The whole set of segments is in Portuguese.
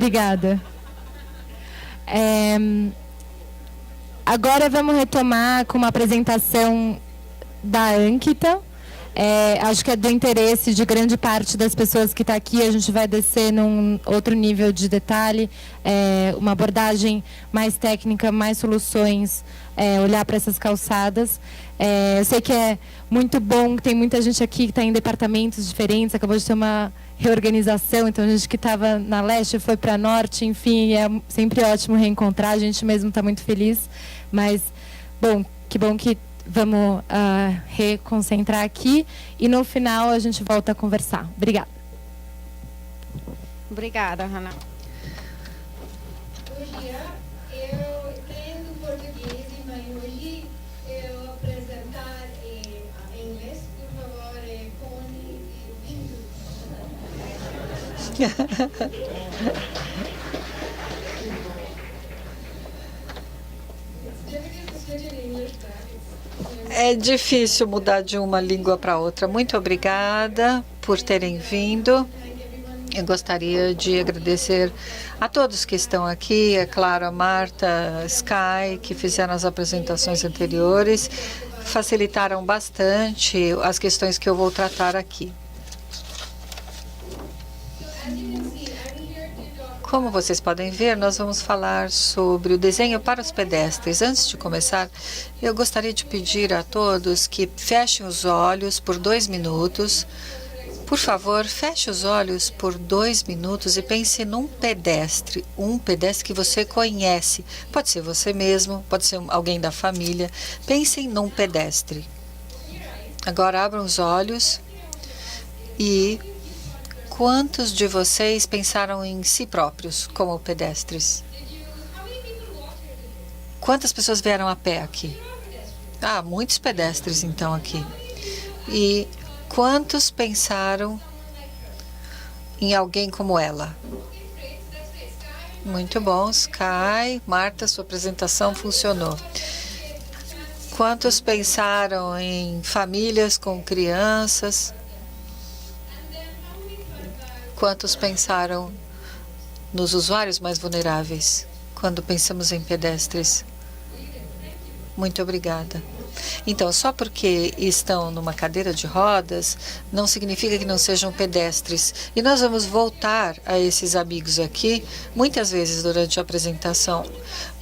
Obrigada. Agora vamos retomar com uma apresentação da Ankita. Acho que é do interesse de grande parte das pessoas que está aqui. A gente vai descer num outro nível de detalhe, uma abordagem mais técnica, mais soluções, olhar para essas calçadas. Eu sei que é muito bom, tem muita gente aqui que está em departamentos diferentes, acabou de ter uma reorganização, então a gente que estava na leste foi para norte, enfim, é sempre ótimo reencontrar, a gente mesmo está muito feliz, mas, bom que vamos reconcentrar aqui e no final a gente volta a conversar. Obrigada. Obrigada, Hannah. Hoje eu entendo português, mas hoje eu apresentar em inglês, por favor, fone É difícil mudar de uma língua para outra. Muito obrigada por terem vindo. Eu gostaria de agradecer a todos que estão aqui, é claro, a Marta, Sky, que fizeram as apresentações anteriores, facilitaram bastante as questões que eu vou tratar aqui. Como vocês podem ver, nós vamos falar sobre o desenho para os pedestres. Antes de começar, eu gostaria de pedir a todos que fechem os olhos por 2 minutos. Por favor, feche os olhos por 2 minutos e pense num pedestre, um pedestre que você conhece. Pode ser você mesmo, pode ser alguém da família. Pensem num pedestre. Agora abram os olhos e quantos de vocês pensaram em si próprios como pedestres? Quantas pessoas vieram a pé aqui? Muitos pedestres então aqui. E quantos pensaram em alguém como ela? Muito bom, Sky. Marta, sua apresentação funcionou. Quantos pensaram em famílias com crianças? Quantos pensaram nos usuários mais vulneráveis quando pensamos em pedestres? Muito obrigada. Então, só porque estão numa cadeira de rodas, não significa que não sejam pedestres. E nós vamos voltar a esses amigos aqui, muitas vezes durante a apresentação,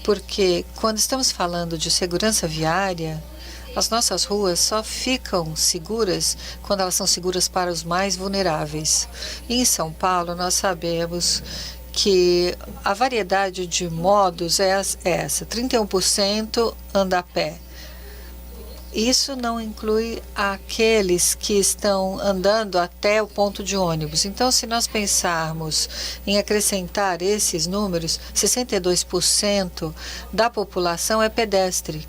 porque quando estamos falando de segurança viária, as nossas ruas só ficam seguras quando elas são seguras para os mais vulneráveis. Em São Paulo, nós sabemos que a variedade de modos é essa: 31% anda a pé. Isso não inclui aqueles que estão andando até o ponto de ônibus. Então, se nós pensarmos em acrescentar esses números, 62% da população é pedestre.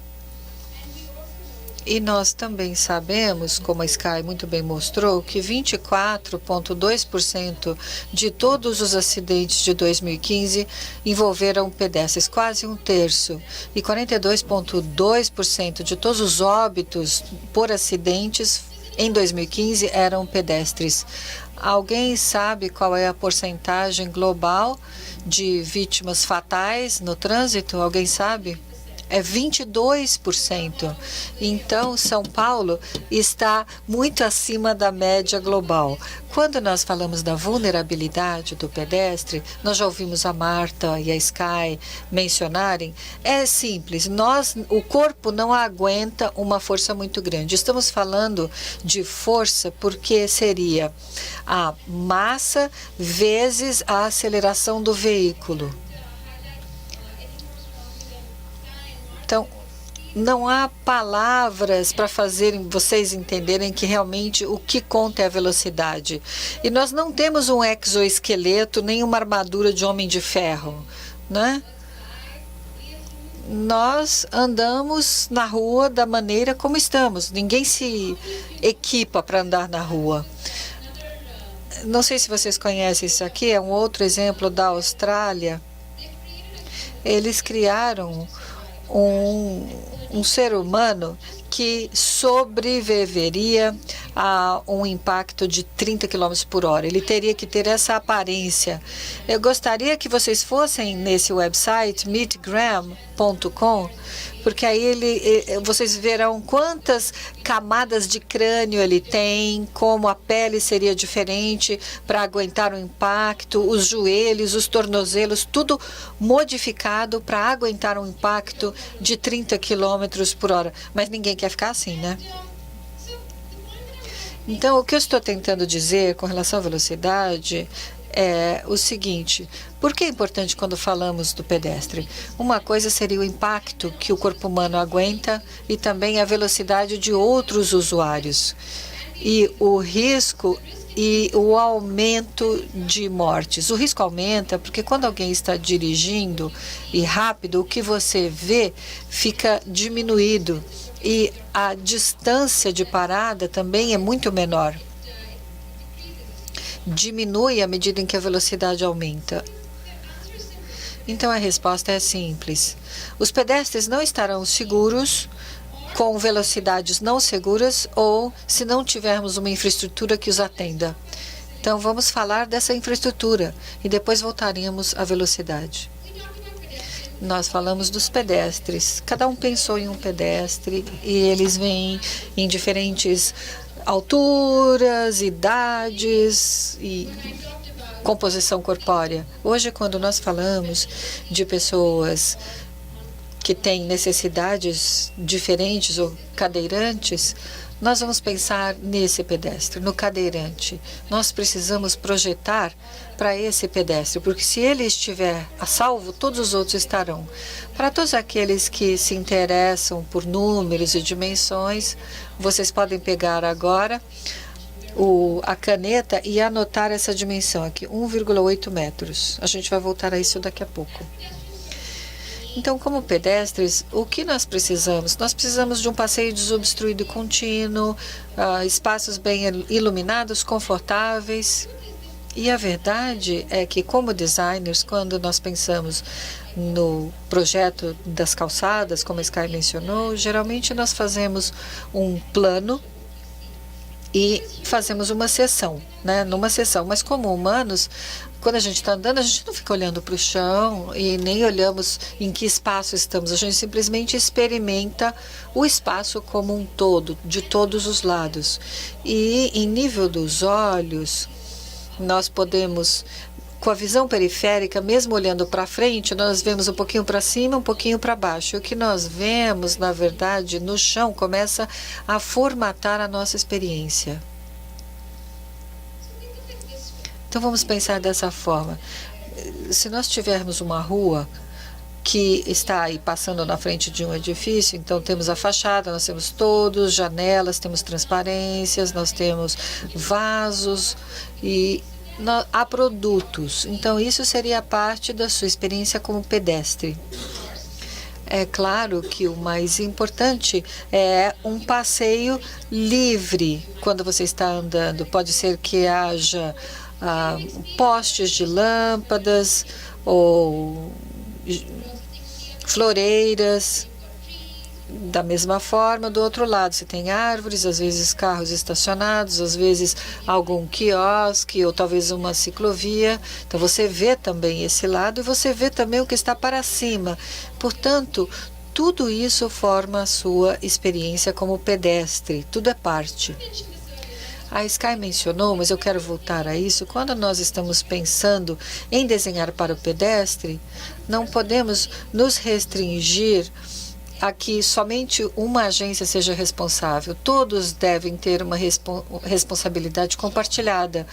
E nós também sabemos, como a Sky muito bem mostrou, que 24,2% de todos os acidentes de 2015 envolveram pedestres, quase 1/3. E 42,2% de todos os óbitos por acidentes em 2015 eram pedestres. Alguém sabe qual é a porcentagem global de vítimas fatais no trânsito? Alguém sabe? É 22%. Então, São Paulo está muito acima da média global. Quando nós falamos da vulnerabilidade do pedestre, nós já ouvimos a Marta e a Sky mencionarem, é simples, o corpo não aguenta uma força muito grande. Estamos falando de força porque seria a massa vezes a aceleração do veículo. Então, não há palavras para fazerem vocês entenderem que realmente o que conta é a velocidade. E nós não temos um exoesqueleto nem uma armadura de homem de ferro, né? Nós andamos na rua da maneira como estamos. Ninguém se equipa para andar na rua. Não sei se vocês conhecem isso aqui, é um outro exemplo da Austrália. Eles criaram um ser humano que sobreviveria a um impacto de 30 km por hora. Ele teria que ter essa aparência. Eu gostaria que vocês fossem nesse website, meetgraham.com, porque aí vocês verão quantas camadas de crânio ele tem, como a pele seria diferente para aguentar o impacto, os joelhos, os tornozelos, tudo modificado para aguentar um impacto de 30 km por hora. Mas ninguém quer ficar assim, né? Então, o que eu estou tentando dizer com relação à velocidade é o seguinte: por que é importante quando falamos do pedestre? Uma coisa seria o impacto que o corpo humano aguenta e também a velocidade de outros usuários. E o risco e o aumento de mortes. O risco aumenta porque quando alguém está dirigindo e rápido, o que você vê fica diminuído e a distância de parada também é muito menor. Diminui à medida em que a velocidade aumenta. Então, a resposta é simples. Os pedestres não estarão seguros com velocidades não seguras ou se não tivermos uma infraestrutura que os atenda. Então, vamos falar dessa infraestrutura e depois voltaremos à velocidade. Nós falamos dos pedestres. Cada um pensou em um pedestre e eles vêm em diferentes alturas, idades e composição corpórea. Hoje, quando nós falamos de pessoas que têm necessidades diferentes ou cadeirantes, nós vamos pensar nesse pedestre, no cadeirante. Nós precisamos projetar para esse pedestre, porque se ele estiver a salvo, todos os outros estarão. Para todos aqueles que se interessam por números e dimensões, vocês podem pegar agora a caneta e anotar essa dimensão aqui, 1,8 metros. A gente vai voltar a isso daqui a pouco. Então, como pedestres, o que nós precisamos? Nós precisamos de um passeio desobstruído e contínuo, espaços bem iluminados, confortáveis. E a verdade é que, como designers, quando nós pensamos no projeto das calçadas, como a Sky mencionou, geralmente nós fazemos um plano e fazemos uma sessão, né? Numa sessão. Mas como humanos, quando a gente está andando, a gente não fica olhando para o chão e nem olhamos em que espaço estamos. A gente simplesmente experimenta o espaço como um todo, de todos os lados. E em nível dos olhos, nós podemos, com a visão periférica, mesmo olhando para frente, nós vemos um pouquinho para cima, um pouquinho para baixo. E o que nós vemos, na verdade, no chão, começa a formatar a nossa experiência. Então, vamos pensar dessa forma. Se nós tivermos uma rua que está aí passando na frente de um edifício, então temos a fachada, nós temos todos, janelas, temos transparências, nós temos vasos e há produtos. Então, isso seria parte da sua experiência como pedestre. É claro que o mais importante é um passeio livre quando você está andando. Pode ser que haja postes de lâmpadas ou floreiras. Da mesma forma, do outro lado, você tem árvores, às vezes carros estacionados, às vezes algum quiosque ou talvez uma ciclovia. Então, você vê também esse lado e você vê também o que está para cima. Portanto, tudo isso forma a sua experiência como pedestre. Tudo é parte. A Sky mencionou, mas eu quero voltar a isso. Quando nós estamos pensando em desenhar para o pedestre, não podemos nos restringir a que somente uma agência seja responsável. Todos devem ter uma responsabilidade compartilhada,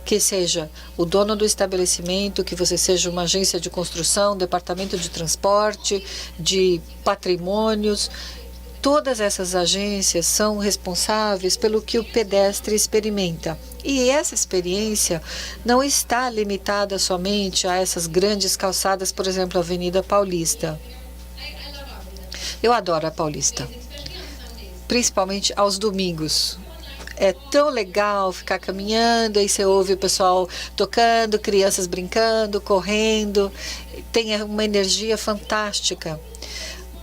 que seja o dono do estabelecimento, que você seja uma agência de construção, departamento de transporte, de patrimônios. Todas essas agências são responsáveis pelo que o pedestre experimenta. E essa experiência não está limitada somente a essas grandes calçadas, por exemplo, a Avenida Paulista. Eu adoro a Paulista, principalmente aos domingos. É tão legal ficar caminhando, aí você ouve o pessoal tocando, crianças brincando, correndo. Tem uma energia fantástica.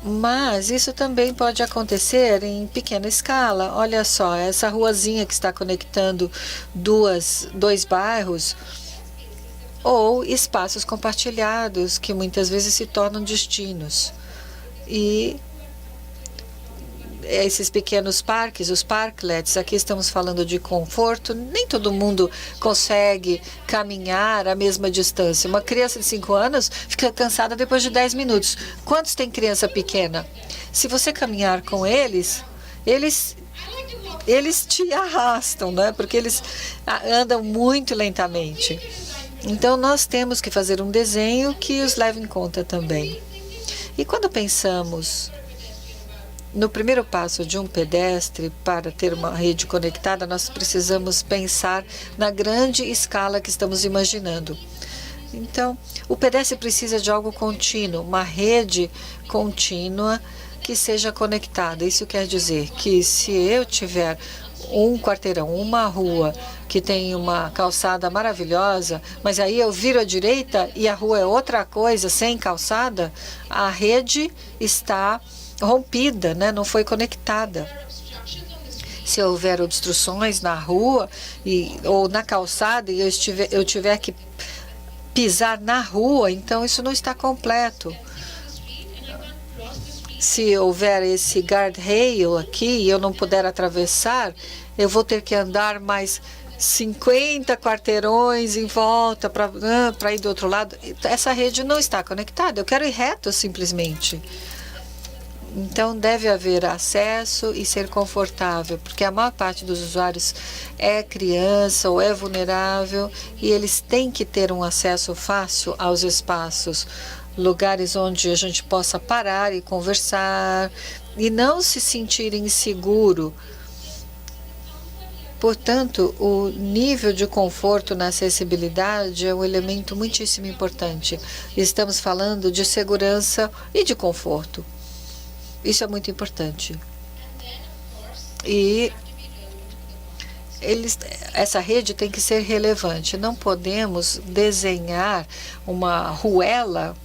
Mas isso também pode acontecer em pequena escala. Olha só, essa ruazinha que está conectando dois bairros, ou espaços compartilhados que muitas vezes se tornam destinos. E esses pequenos parques, os parklets, aqui estamos falando de conforto, nem todo mundo consegue caminhar a mesma distância. Uma criança de 5 anos fica cansada depois de 10 minutos. Quantos tem criança pequena? Se você caminhar com eles te arrastam, né? Porque eles andam muito lentamente. Então, nós temos que fazer um desenho que os leve em conta também. E quando pensamos no primeiro passo de um pedestre para ter uma rede conectada, nós precisamos pensar na grande escala que estamos imaginando. Então, o pedestre precisa de algo contínuo, uma rede contínua que seja conectada. Isso quer dizer que se eu tiver um quarteirão, uma rua que tem uma calçada maravilhosa, mas aí eu viro à direita e a rua é outra coisa, sem calçada, a rede está rompida, né? Não foi conectada. Se houver obstruções na rua ou na calçada e eu tiver que pisar na rua, então isso não está completo. Se houver esse guardrail aqui e eu não puder atravessar, eu vou ter que andar mais 50 quarteirões em volta para ir do outro lado. Essa rede não está conectada. Eu quero ir reto simplesmente. Então, deve haver acesso e ser confortável, porque a maior parte dos usuários é criança ou é vulnerável e eles têm que ter um acesso fácil aos espaços, lugares onde a gente possa parar e conversar e não se sentir inseguro. Portanto, o nível de conforto na acessibilidade é um elemento muitíssimo importante. Estamos falando de segurança e de conforto. Isso é muito importante. E essa rede tem que ser relevante. Não podemos desenhar uma ruela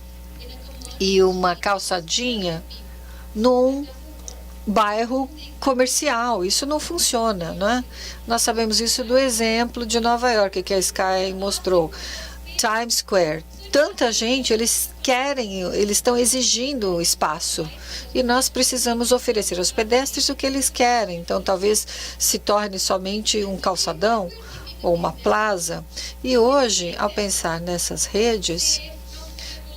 e uma calçadinha num bairro comercial. Isso não funciona, não é? Nós sabemos isso do exemplo de Nova York que a Sky mostrou. Times Square. Tanta gente, eles estão exigindo espaço. E nós precisamos oferecer aos pedestres o que eles querem. Então, talvez se torne somente um calçadão ou uma plaza. E hoje, ao pensar nessas redes,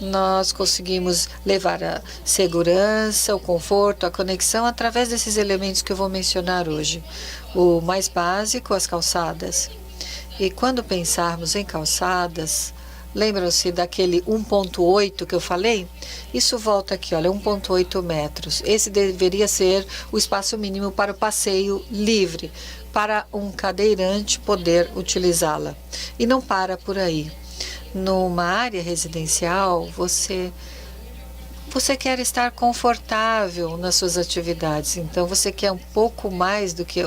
nós conseguimos levar a segurança, o conforto, a conexão através desses elementos que eu vou mencionar hoje. O mais básico, as calçadas. E quando pensarmos em calçadas, lembram-se daquele 1,8 que eu falei? Isso volta aqui, olha, 1,8 metros. Esse deveria ser o espaço mínimo para o passeio livre, para um cadeirante poder utilizá-la. E não para por aí. Numa área residencial, você quer estar confortável nas suas atividades. Então, você quer um pouco mais do que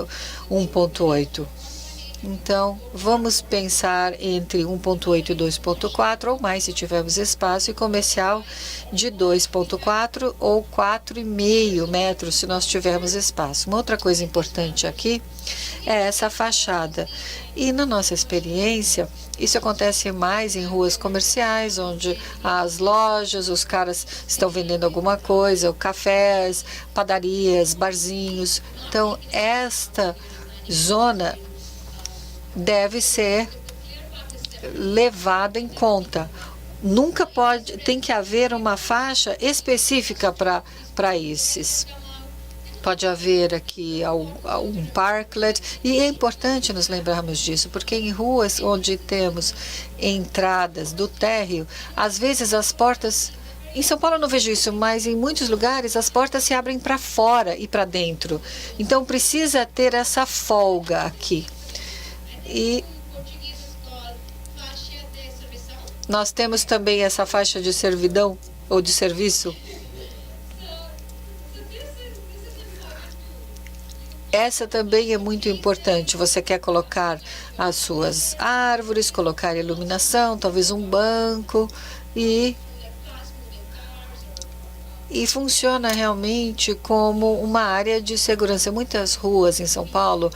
1,8. Então, vamos pensar entre 1,8 e 2,4 ou mais, se tivermos espaço, e comercial de 2,4 ou 4,5 metros, se nós tivermos espaço. Uma outra coisa importante aqui é essa fachada. E na nossa experiência, isso acontece mais em ruas comerciais, onde as lojas, os caras estão vendendo alguma coisa, cafés, padarias, barzinhos. Então, esta zona deve ser levada em conta. Nunca tem que haver uma faixa específica para esses. Pode haver aqui um parklet, e é importante nos lembrarmos disso, porque em ruas onde temos entradas do térreo, às vezes as portas, em São Paulo eu não vejo isso, mas em muitos lugares as portas se abrem para fora e para dentro. Então precisa ter essa folga aqui. E nós temos também essa faixa de servidão ou de serviço. Essa também é muito importante. Você quer colocar as suas árvores, colocar iluminação, talvez um banco, e e funciona realmente como uma área de segurança. Muitas ruas em São Paulo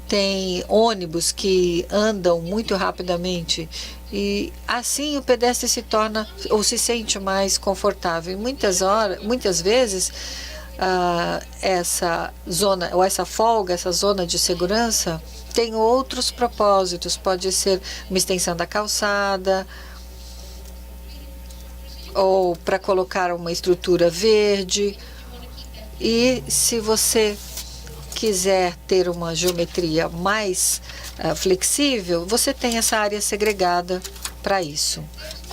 têm ônibus que andam muito rapidamente e assim o pedestre se torna ou se sente mais confortável. Muitas vezes essa zona ou essa folga, essa zona de segurança tem outros propósitos. Pode ser uma extensão da calçada, ou para colocar uma estrutura verde. E se você quiser ter uma geometria mais flexível, você tem essa área segregada para isso.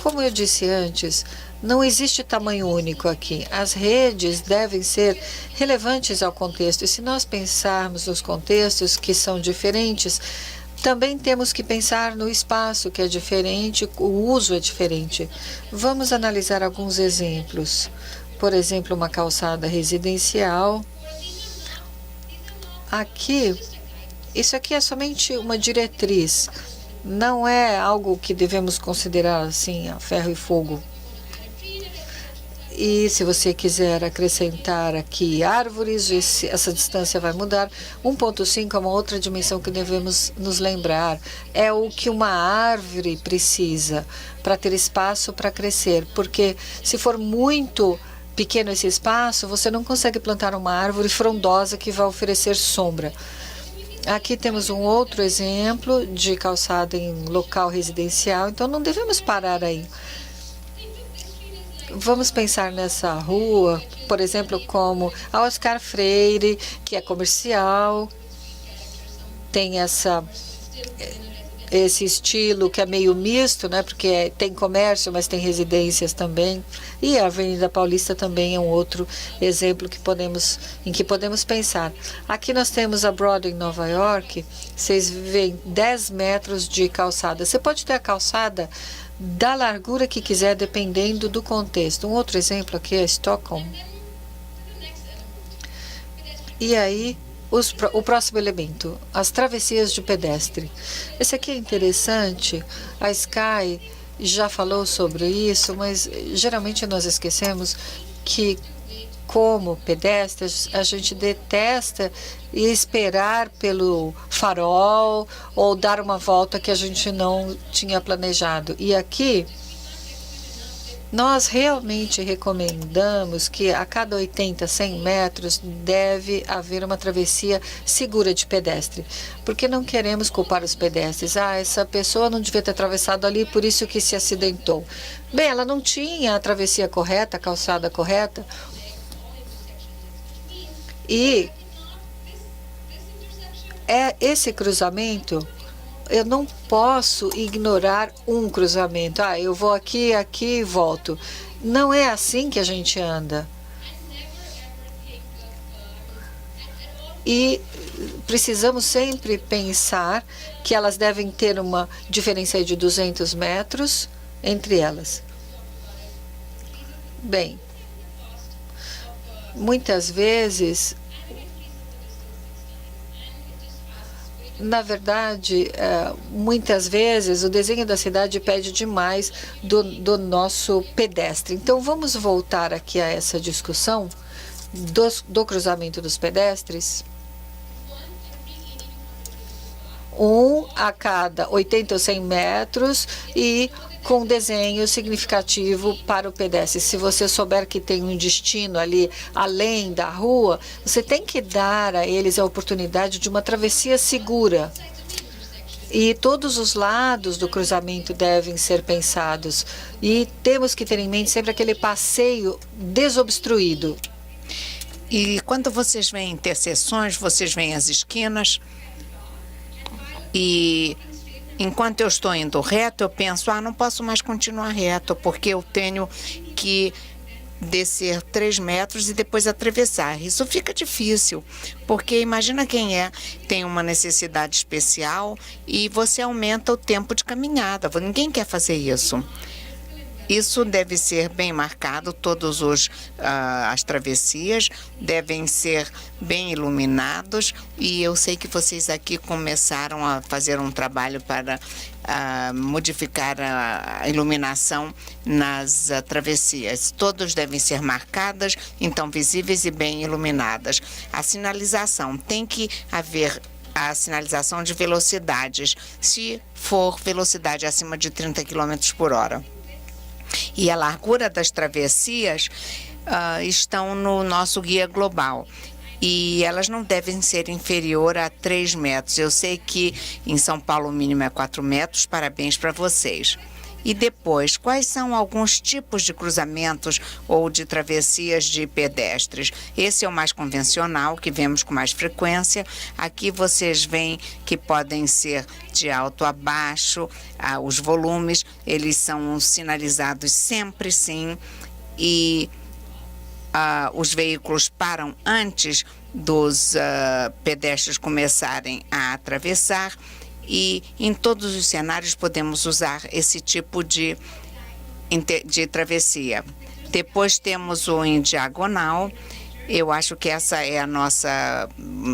Como eu disse antes, não existe tamanho único aqui. As redes devem ser relevantes ao contexto. E se nós pensarmos nos contextos que são diferentes, também temos que pensar no espaço, que é diferente, o uso é diferente. Vamos analisar alguns exemplos. Por exemplo, uma calçada residencial. Aqui, isso aqui é somente uma diretriz. Não é algo que devemos considerar assim a ferro e fogo. E se você quiser acrescentar aqui árvores, essa distância vai mudar. 1,5 é uma outra dimensão que devemos nos lembrar. É o que uma árvore precisa para ter espaço para crescer. Porque se for muito pequeno esse espaço, você não consegue plantar uma árvore frondosa que vai oferecer sombra. Aqui temos um outro exemplo de calçada em local residencial. Então não devemos parar aí. Vamos pensar nessa rua, por exemplo, como a Oscar Freire, que é comercial, tem esse estilo que é meio misto, né? Porque tem comércio, mas tem residências também. E a Avenida Paulista também é um outro exemplo em que podemos pensar. Aqui nós temos a Broadway em Nova York. Vocês veem 10 metros de calçada. Você pode ter a calçada da largura que quiser, dependendo do contexto. Um outro exemplo aqui é Stockholm. E aí, o próximo elemento, as travessias de pedestre. Esse aqui é interessante. A Sky já falou sobre isso, mas geralmente nós esquecemos que, como pedestres, a gente detesta esperar pelo farol ou dar uma volta que a gente não tinha planejado. E aqui, nós realmente recomendamos que a cada 80, 100 metros deve haver uma travessia segura de pedestre, porque não queremos culpar os pedestres. Essa pessoa não devia ter atravessado ali, por isso que se acidentou. Bem, ela não tinha a travessia correta, a calçada correta. E esse cruzamento, eu não posso ignorar um cruzamento. Eu vou aqui e volto. Não é assim que a gente anda. E precisamos sempre pensar que elas devem ter uma diferença de 200 metros entre elas. Bem, muitas vezes, na verdade, muitas vezes o desenho da cidade pede demais do nosso pedestre. Então, vamos voltar aqui a essa discussão do cruzamento dos pedestres. A cada 80 ou 100 metros e com desenho significativo para o pedestre. Se você souber que tem um destino ali além da rua, você tem que dar a eles a oportunidade de uma travessia segura. E todos os lados do cruzamento devem ser pensados. E temos que ter em mente sempre aquele passeio desobstruído. E quando vocês veem interseções, vocês veem as esquinas. E enquanto eu estou indo reto, eu penso, não posso mais continuar reto, porque eu tenho que descer 3 metros e depois atravessar. Isso fica difícil, porque imagina quem tem uma necessidade especial e você aumenta o tempo de caminhada. Ninguém quer fazer isso. Isso deve ser bem marcado, as travessias devem ser bem iluminados, e eu sei que vocês aqui começaram a fazer um trabalho para modificar a iluminação nas travessias. Todos devem ser marcadas, então visíveis e bem iluminadas. A sinalização, tem que haver a sinalização de velocidades, se for velocidade acima de 30 km por hora. E a largura das travessias estão no nosso guia global. E elas não devem ser inferior a 3 metros. Eu sei que em São Paulo o mínimo é 4 metros. Parabéns para vocês. E depois, quais são alguns tipos de cruzamentos ou de travessias de pedestres? Esse é o mais convencional, que vemos com mais frequência. Aqui vocês veem que podem ser de alto a baixo, os volumes, eles são sinalizados sempre sim, e os veículos param antes dos pedestres começarem a atravessar. E em todos os cenários podemos usar esse tipo de travessia. Depois temos o em diagonal. Eu acho que essa é a nossa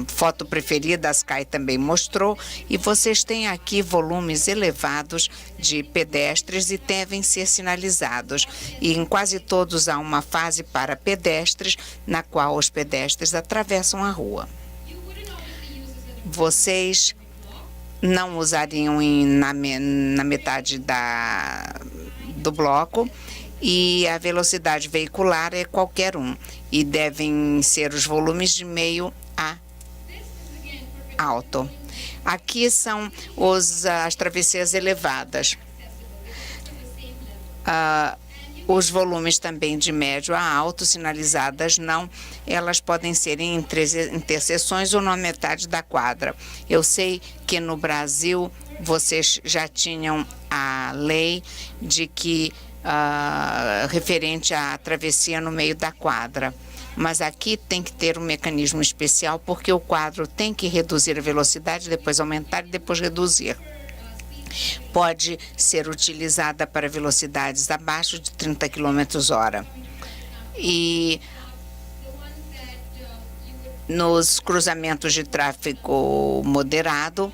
foto preferida, a Sky também mostrou. E vocês têm aqui volumes elevados de pedestres e devem ser sinalizados. E em quase todos há uma fase para pedestres, na qual os pedestres atravessam a rua. Vocês não usariam na metade do bloco, e a velocidade veicular é qualquer um, e devem ser os volumes de meio a alto. Aqui são as travessias elevadas. Os volumes também de médio a alto, sinalizadas não, elas podem ser em interseções ou na metade da quadra. Eu sei que no Brasil vocês já tinham a lei de que referente à travessia no meio da quadra. Mas aqui tem que ter um mecanismo especial, porque o quadro tem que reduzir a velocidade, depois aumentar e depois reduzir. Pode ser utilizada para velocidades abaixo de 30 km/h. E nos cruzamentos de tráfego moderado,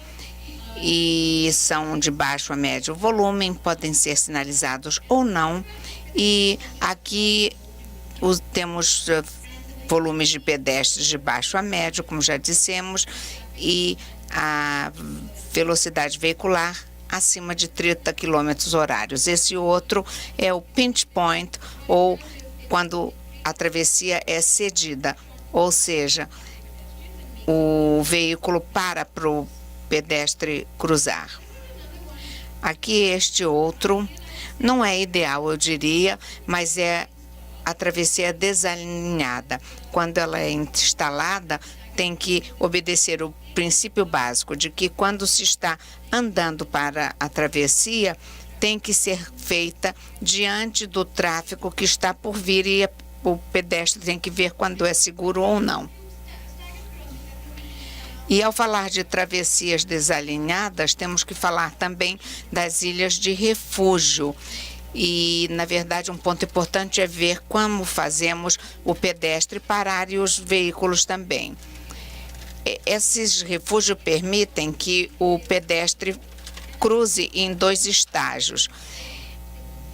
e são de baixo a médio volume, podem ser sinalizados ou não. E aqui temos volumes de pedestres de baixo a médio, como já dissemos, e a velocidade veicular acima de 30 km/h. Esse outro é o pinch point, ou quando a travessia é cedida, ou seja, o veículo para o pedestre cruzar. Aqui este outro não é ideal, eu diria, mas é a travessia desalinhada. Quando ela é instalada, tem que obedecer o princípio básico de que quando se está andando para a travessia, tem que ser feita diante do tráfego que está por vir, e o pedestre tem que ver quando é seguro ou não. E ao falar de travessias desalinhadas, temos que falar também das ilhas de refúgio. E, na verdade, um ponto importante é ver como fazemos o pedestre parar e os veículos também. Esses refúgios permitem que o pedestre cruze em 2 estágios,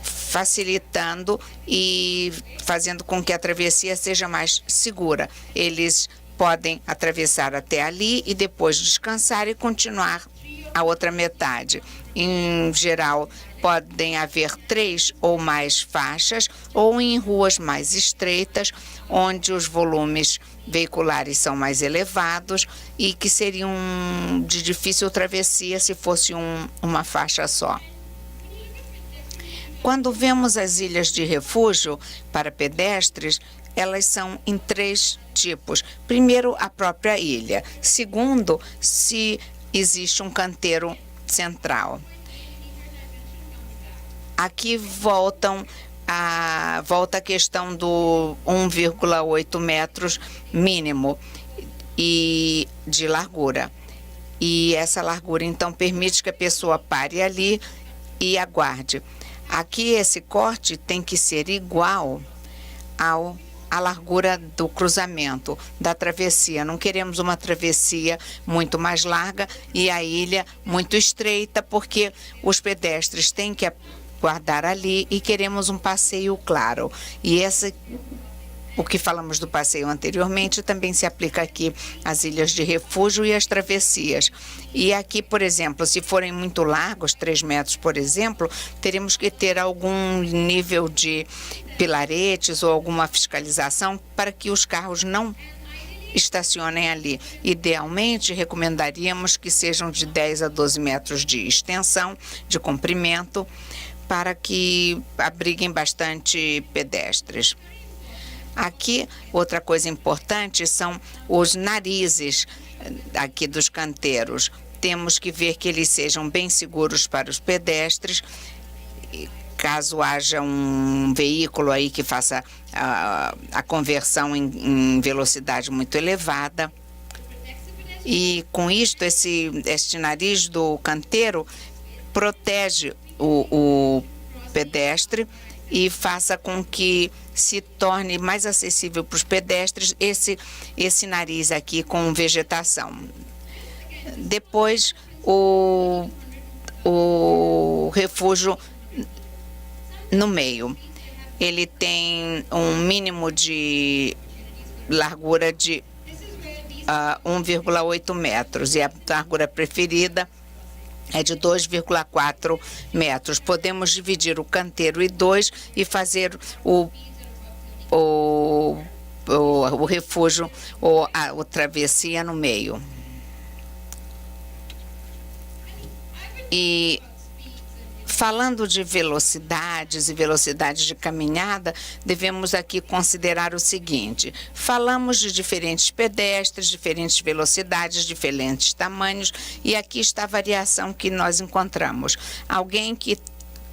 facilitando e fazendo com que a travessia seja mais segura. Eles podem atravessar até ali e depois descansar e continuar a outra metade. Em geral, podem haver 3 ou mais faixas, ou em ruas mais estreitas, onde os volumes veiculares são mais elevados e que seriam de difícil travessia se fosse uma faixa só. Quando vemos as ilhas de refúgio para pedestres, elas são em 3 tipos. Primeiro, a própria ilha. Segundo, se existe um canteiro central. Aqui volta a questão do 1,8 metros mínimo e de largura. E essa largura, então, permite que a pessoa pare ali e aguarde. Aqui esse corte tem que ser igual à largura do cruzamento, da travessia. Não queremos uma travessia muito mais larga e a ilha muito estreita, porque os pedestres têm que guardar ali e queremos um passeio claro. E o que falamos do passeio anteriormente também se aplica aqui às ilhas de refúgio e às travessias. E aqui, por exemplo, se forem muito largos, 3 metros, por exemplo, teremos que ter algum nível de pilaretes ou alguma fiscalização para que os carros não estacionem ali. Idealmente, recomendaríamos que sejam de 10 a 12 metros de extensão, de comprimento, para que abriguem bastante pedestres. Aqui, outra coisa importante são os narizes aqui dos canteiros. Temos que ver que eles sejam bem seguros para os pedestres. Caso haja um veículo aí que faça a conversão em velocidade muito elevada. E com isto, este nariz do canteiro protege o pedestre e faça com que se torne mais acessível para os pedestres esse nariz aqui com vegetação. Depois, o refúgio no meio. Ele tem um mínimo de largura de 1,8 metros e a largura preferida é de 2,4 metros. Podemos dividir o canteiro em 2 e fazer o refúgio ou a travessia no meio. E falando de velocidades e velocidades de caminhada, devemos aqui considerar o seguinte: falamos de diferentes pedestres, diferentes velocidades, diferentes tamanhos, e aqui está a variação que nós encontramos. Alguém que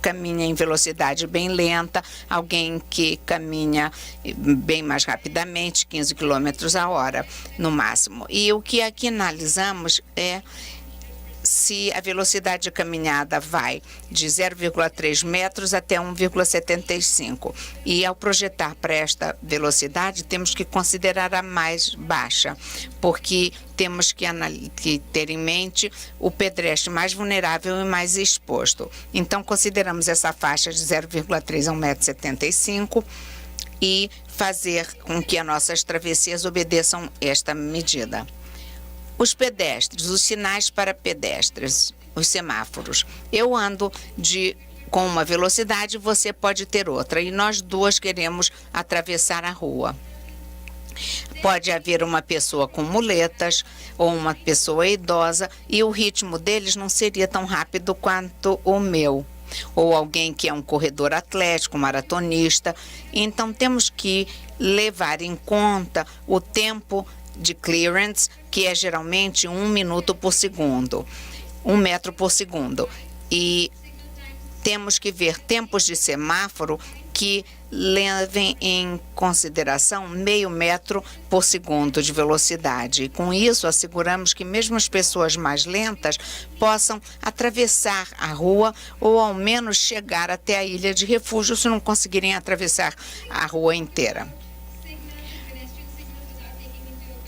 caminha em velocidade bem lenta, alguém que caminha bem mais rapidamente, 15 km a hora no máximo. E o que aqui analisamos é se a velocidade de caminhada vai de 0,3 metros até 1,75. E ao projetar para esta velocidade, temos que considerar a mais baixa, porque temos que ter em mente o pedestre mais vulnerável e mais exposto. Então, consideramos essa faixa de 0,3 a 1,75 m e fazer com que as nossas travessias obedeçam esta medida. Os pedestres, os sinais para pedestres, os semáforos. Eu ando com uma velocidade, você pode ter outra, e nós duas queremos atravessar a rua. Pode haver uma pessoa com muletas ou uma pessoa idosa e o ritmo deles não seria tão rápido quanto o meu. Ou alguém que é um corredor atlético, maratonista. Então, temos que levar em conta o tempo de clearance, que é geralmente 1 minuto por segundo, 1 metro por segundo. E temos que ver tempos de semáforo que levem em consideração meio metro por segundo de velocidade. E com isso, asseguramos que mesmo as pessoas mais lentas possam atravessar a rua ou ao menos chegar até a ilha de refúgio se não conseguirem atravessar a rua inteira.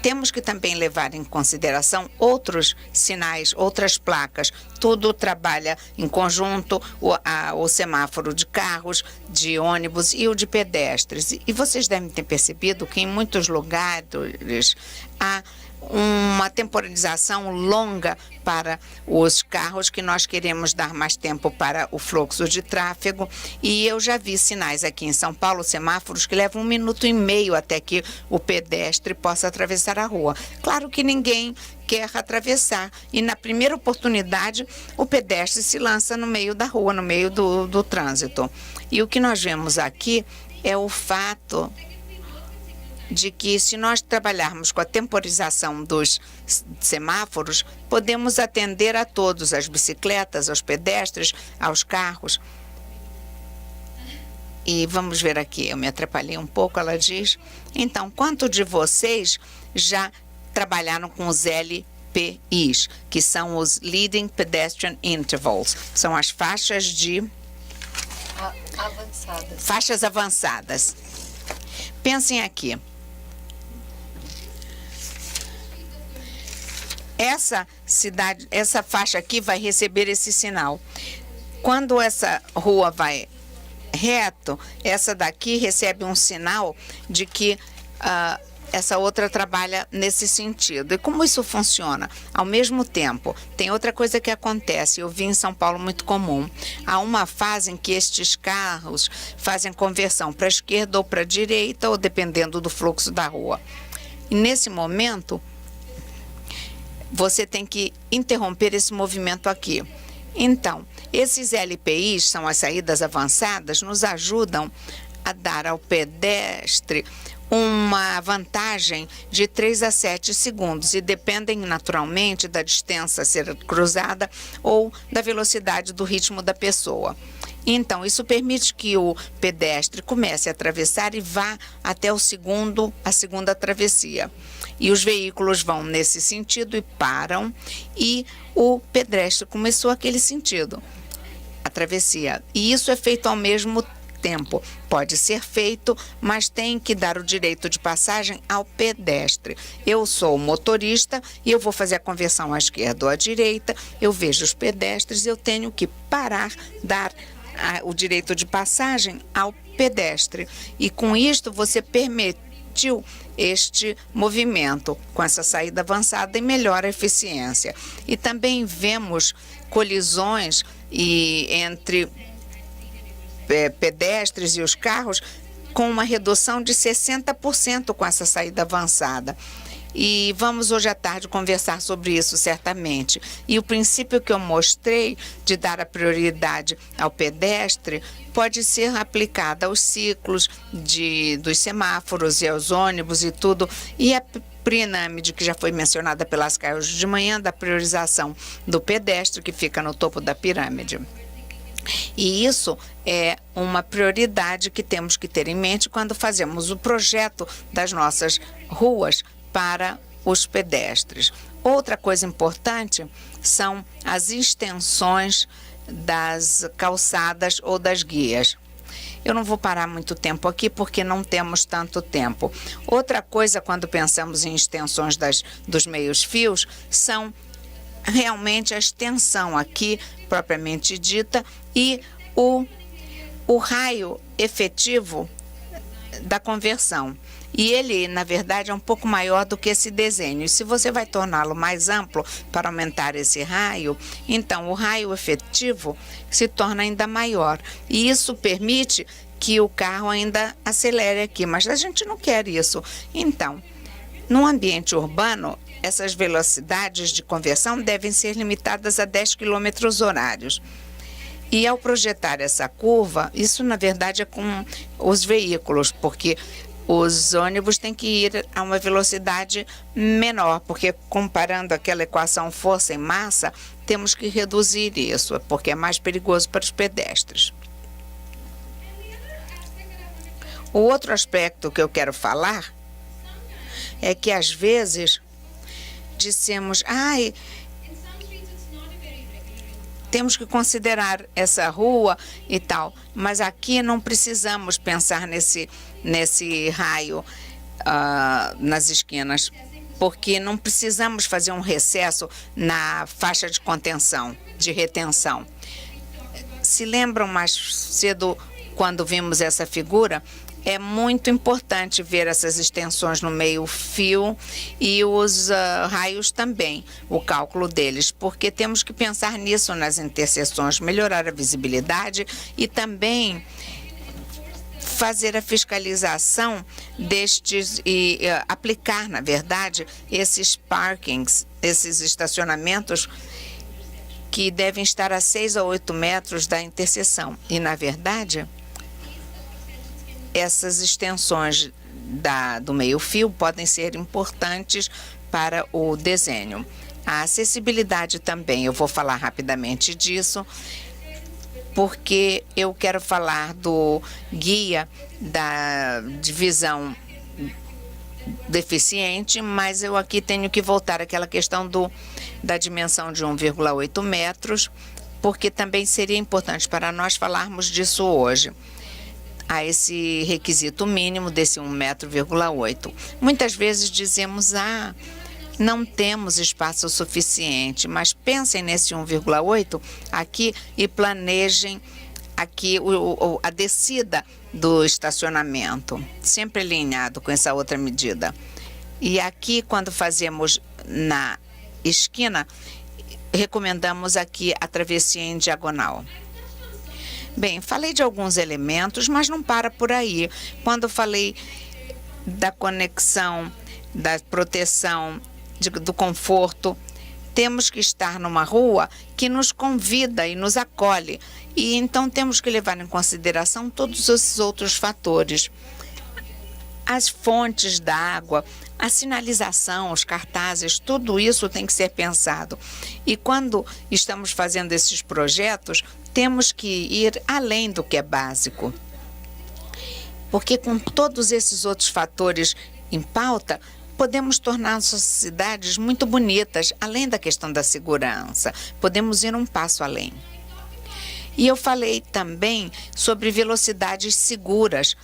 Temos que também levar em consideração outros sinais, outras placas. Tudo trabalha em conjunto, o semáforo de carros, de ônibus e o de pedestres. E vocês devem ter percebido que em muitos lugares há uma temporalização longa para os carros, que nós queremos dar mais tempo para o fluxo de tráfego. E eu já vi sinais aqui em São Paulo, semáforos que levam 1,5 minutos até que o pedestre possa atravessar a rua. Claro que ninguém quer atravessar e na primeira oportunidade o pedestre se lança no meio da rua, no meio do trânsito. E o que nós vemos aqui é o fato de que, se nós trabalharmos com a temporização dos semáforos, podemos atender a todos, às bicicletas, aos pedestres, aos carros. E vamos ver aqui, eu me atrapalhei um pouco, ela diz. Então, quanto de vocês já trabalharam com os LPIs, que são os Leading Pedestrian Intervals? São as faixas de Avançadas. Faixas avançadas. Pensem aqui. Essa faixa aqui vai receber esse sinal. Quando essa rua vai reto, essa daqui recebe um sinal de que essa outra trabalha nesse sentido. E como isso funciona? Ao mesmo tempo, tem outra coisa que acontece, eu vi em São Paulo muito comum. Há uma fase em que estes carros fazem conversão para a esquerda ou para a direita, ou dependendo do fluxo da rua. E nesse momento, você tem que interromper esse movimento aqui. Então, esses LPIs, são as saídas avançadas, nos ajudam a dar ao pedestre uma vantagem de 3 a 7 segundos e dependem naturalmente da distância a ser cruzada ou da velocidade do ritmo da pessoa. Então, isso permite que o pedestre comece a atravessar e vá até a segunda travessia. E os veículos vão nesse sentido e param, e o pedestre começou aquele sentido, a travessia. E isso é feito ao mesmo tempo. Pode ser feito, mas tem que dar o direito de passagem ao pedestre. Eu sou o motorista e eu vou fazer a conversão à esquerda ou à direita, eu vejo os pedestres, eu tenho que parar, dar o direito de passagem ao pedestre. E com isto você permitiu este movimento com essa saída avançada e melhora a eficiência. E também vemos colisões entre pedestres e os carros com uma redução de 60% com essa saída avançada. E vamos hoje à tarde conversar sobre isso certamente. E o princípio que eu mostrei de dar a prioridade ao pedestre pode ser aplicado aos ciclos dos semáforos e aos ônibus e tudo. E a pirâmide que já foi mencionada pelas Caio de manhã, da priorização do pedestre que fica no topo da pirâmide. E isso é uma prioridade que temos que ter em mente quando fazemos o projeto das nossas ruas para os pedestres. Outra coisa importante são as extensões das calçadas ou das guias. Eu não vou parar muito tempo aqui porque não temos tanto tempo. Outra coisa, quando pensamos em extensões dos meios-fios, são realmente a extensão aqui, propriamente dita, e o raio efetivo da conversão. E ele, na verdade, é um pouco maior do que esse desenho. E se você vai torná-lo mais amplo para aumentar esse raio, então o raio efetivo se torna ainda maior. E isso permite que o carro ainda acelere aqui, mas a gente não quer isso. Então, no ambiente urbano, essas velocidades de conversão devem ser limitadas a 10 km/h. E ao projetar essa curva, isso na verdade é com os veículos, porque os ônibus têm que ir a uma velocidade menor, porque comparando aquela equação força e massa, temos que reduzir isso, porque é mais perigoso para os pedestres. O outro aspecto que eu quero falar é que às vezes dissemos, temos que considerar essa rua e tal, mas aqui não precisamos pensar nesse raio nas esquinas, porque não precisamos fazer um recesso na faixa de contenção, de retenção. Se lembram mais cedo, quando vimos essa figura, é muito importante ver essas extensões no meio-fio e os raios também, o cálculo deles, porque temos que pensar nisso nas interseções, melhorar a visibilidade e também fazer a fiscalização destes e aplicar, na verdade, esses parkings, esses estacionamentos que devem estar a 6 a 8 metros da interseção. E, na verdade, essas extensões do meio-fio podem ser importantes para o desenho. A acessibilidade também, eu vou falar rapidamente disso, porque eu quero falar do guia da divisão deficiente, mas eu aqui tenho que voltar àquela questão da dimensão de 1,8 metros, porque também seria importante para nós falarmos disso hoje. a esse requisito mínimo desse 1,8 m. Muitas vezes dizemos, não temos espaço suficiente, mas pensem nesse 1,8 aqui e planejem aqui a descida do estacionamento, sempre alinhado com essa outra medida. E aqui, quando fazemos na esquina, recomendamos aqui a travessia em diagonal. Bem, falei de alguns elementos, mas não para por aí. Quando falei da conexão, da proteção, do conforto, temos que estar numa rua que nos convida e nos acolhe. E então temos que levar em consideração todos esses outros fatores. As fontes d'água, a sinalização, os cartazes, tudo isso tem que ser pensado. E quando estamos fazendo esses projetos, temos que ir além do que é básico. Porque com todos esses outros fatores em pauta, podemos tornar nossas cidades muito bonitas, além da questão da segurança. Podemos ir um passo além. E eu falei também sobre velocidades seguras.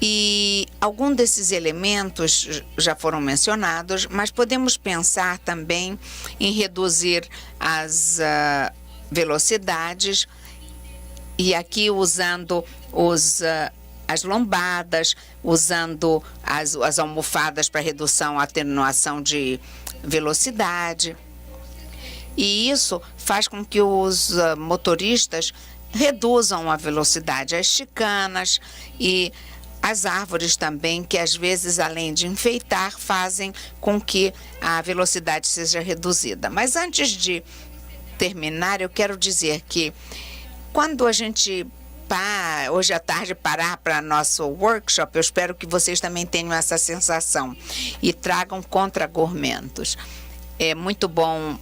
E alguns desses elementos já foram mencionados, mas podemos pensar também em reduzir as velocidades, e aqui usando as lombadas, usando as almofadas para redução, atenuação de velocidade. E isso faz com que os motoristas reduzam a velocidade, as chicanas e as árvores também, que às vezes, além de enfeitar, fazem com que a velocidade seja reduzida. Mas antes de terminar, eu quero dizer que quando a gente hoje à tarde parar para nosso workshop, eu espero que vocês também tenham essa sensação e tragam contra-argumentos. É muito bom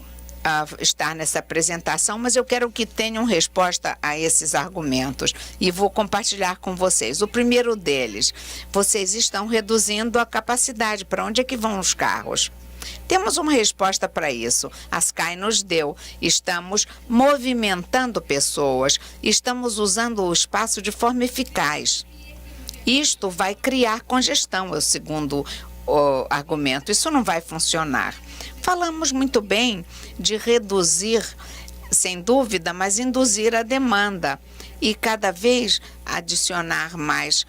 estar nessa apresentação, mas eu quero que tenham resposta a esses argumentos e vou compartilhar com vocês. O primeiro deles, vocês estão reduzindo a capacidade. Para onde é que vão os carros? Temos uma resposta para isso. A Sky nos deu. Estamos movimentando pessoas, estamos usando o espaço de forma eficaz. Isto vai criar congestão, é o segundo argumento. Isso não vai funcionar. Falamos muito bem de reduzir, sem dúvida, mas induzir a demanda e cada vez adicionar mais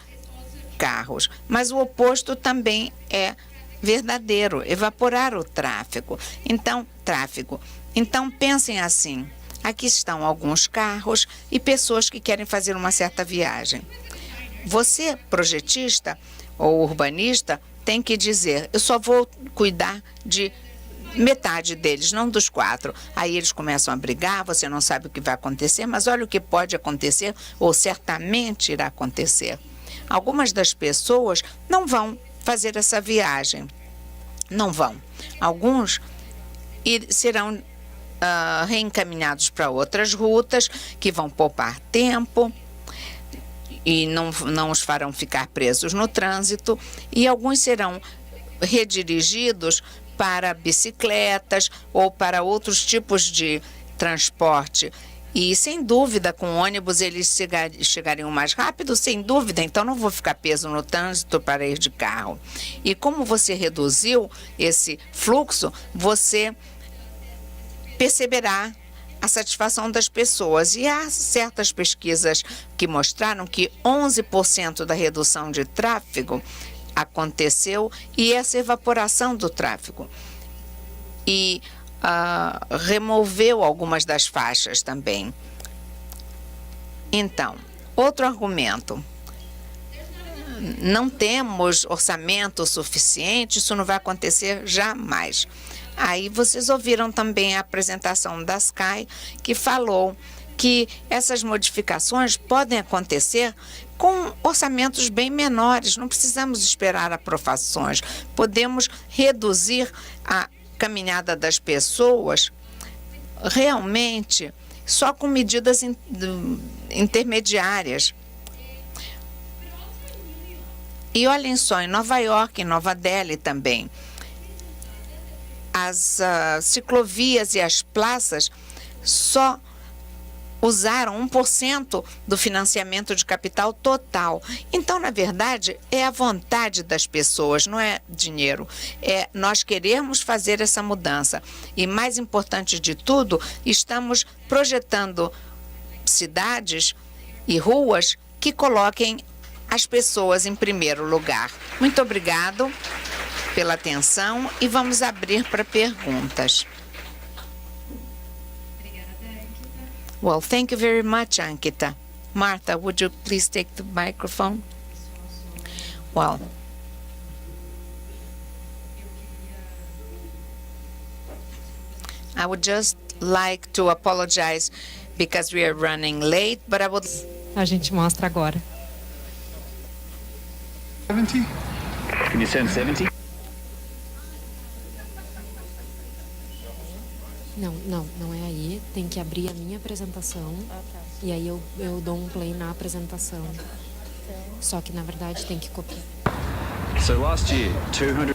carros. Mas o oposto também é verdadeiro, evaporar o tráfego. Então, pensem assim, aqui estão alguns carros e pessoas que querem fazer uma certa viagem. Você, projetista ou urbanista, tem que dizer, eu só vou cuidar de metade deles, não dos 4. Aí eles começam a brigar, você não sabe o que vai acontecer, mas olha o que pode acontecer, ou certamente irá acontecer. Algumas das pessoas não vão fazer essa viagem. Não vão. Alguns serão reencaminhados para outras rutas que vão poupar tempo e não os farão ficar presos no trânsito, e alguns serão redirigidos para bicicletas ou para outros tipos de transporte. E, sem dúvida, com ônibus eles chegariam mais rápido, sem dúvida, então não vou ficar preso no trânsito para ir de carro. E como você reduziu esse fluxo, você perceberá a satisfação das pessoas. E há certas pesquisas que mostraram que 11% da redução de tráfego aconteceu, e essa evaporação do tráfego. E removeu algumas das faixas também. Então, outro argumento. Não temos orçamento suficiente, isso não vai acontecer jamais. Aí vocês ouviram também a apresentação da Sky, que falou que essas modificações podem acontecer com orçamentos bem menores. Não precisamos esperar aprovações. Podemos reduzir a caminhada das pessoas realmente só com medidas intermediárias. E olhem só, em Nova York, em Nova Delhi também, as ciclovias e as praças só usaram 1% do financiamento de capital total. Então, na verdade, é a vontade das pessoas, não é dinheiro. É nós queremos fazer essa mudança. E mais importante de tudo, estamos projetando cidades e ruas que coloquem as pessoas em primeiro lugar. Muito obrigado pela atenção e vamos abrir para perguntas. Well, thank you very much, Ankita. Martha, would you please take the microphone? Well, I would just like to apologize because we are running late, but I would... A gente mostra agora. 70? Can you send 70? Não é aí. Tem que abrir a minha apresentação. E aí eu dou um play na apresentação. Só que, na verdade, tem que copiar. So last year, 249.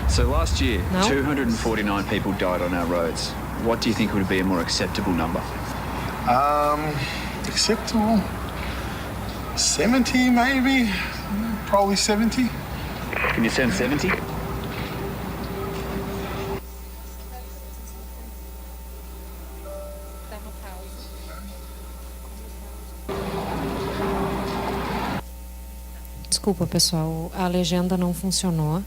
So last year, No. 249 people died on our roads. What do you think would be a more acceptable number? Acceptable? 70 maybe? Probably 70. Can you send 70? Desculpa, pessoal. A legenda não funcionou.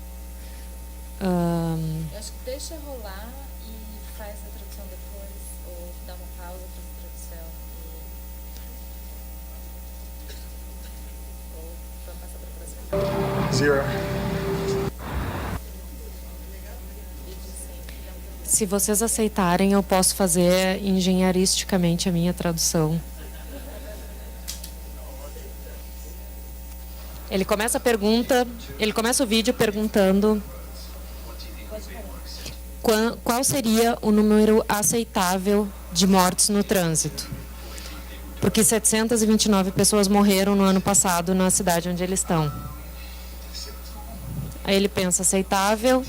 Eu acho que deixa rolar e faz a tradução depois, ou dá uma pausa para a tradução. Ou vamos passar para a próxima. 0. Se vocês aceitarem, eu posso fazer engenharisticamente a minha tradução. Ele começa o vídeo perguntando qual seria o número aceitável de mortes no trânsito. Porque 729 pessoas morreram no ano passado na cidade onde eles estão. Aí ele pensa, aceitável,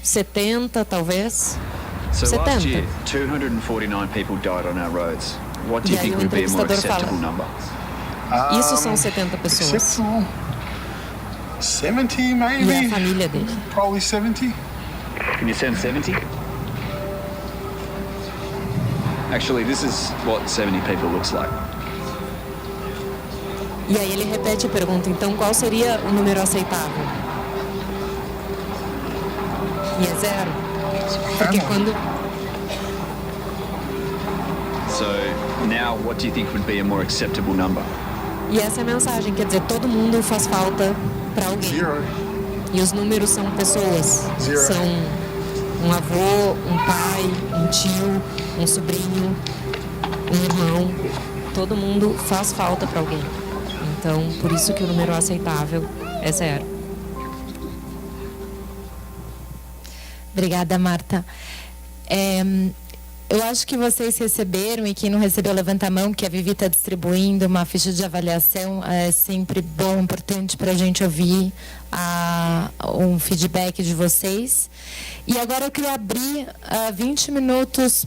70 talvez. So 70. last year, 249 people died on our roads. What do you E aí think o would be a more entrevistador fala, acceptable number? isso são 70 pessoas. Acceptable? 70 E maybe? é a família dele. Probably 70. Can you send 70? Actually, this is what 70 people looks like. E aí ele repete a pergunta, então qual seria o número aceitável? E é 0. Porque quando... So now, what do you think would be a more acceptable number? E essa é a mensagem, quer dizer, todo mundo faz falta para alguém. 0. E os números são pessoas. Zero. São um avô, um pai, um tio, um sobrinho, um irmão. Todo mundo faz falta para alguém. Então, por isso que o número aceitável é 0. Obrigada, Marta. Eu acho que vocês receberam, e quem não recebeu, levanta a mão, que a Vivi está distribuindo uma ficha de avaliação. É sempre bom, importante para a gente ouvir um feedback de vocês. E agora eu queria abrir 20 minutos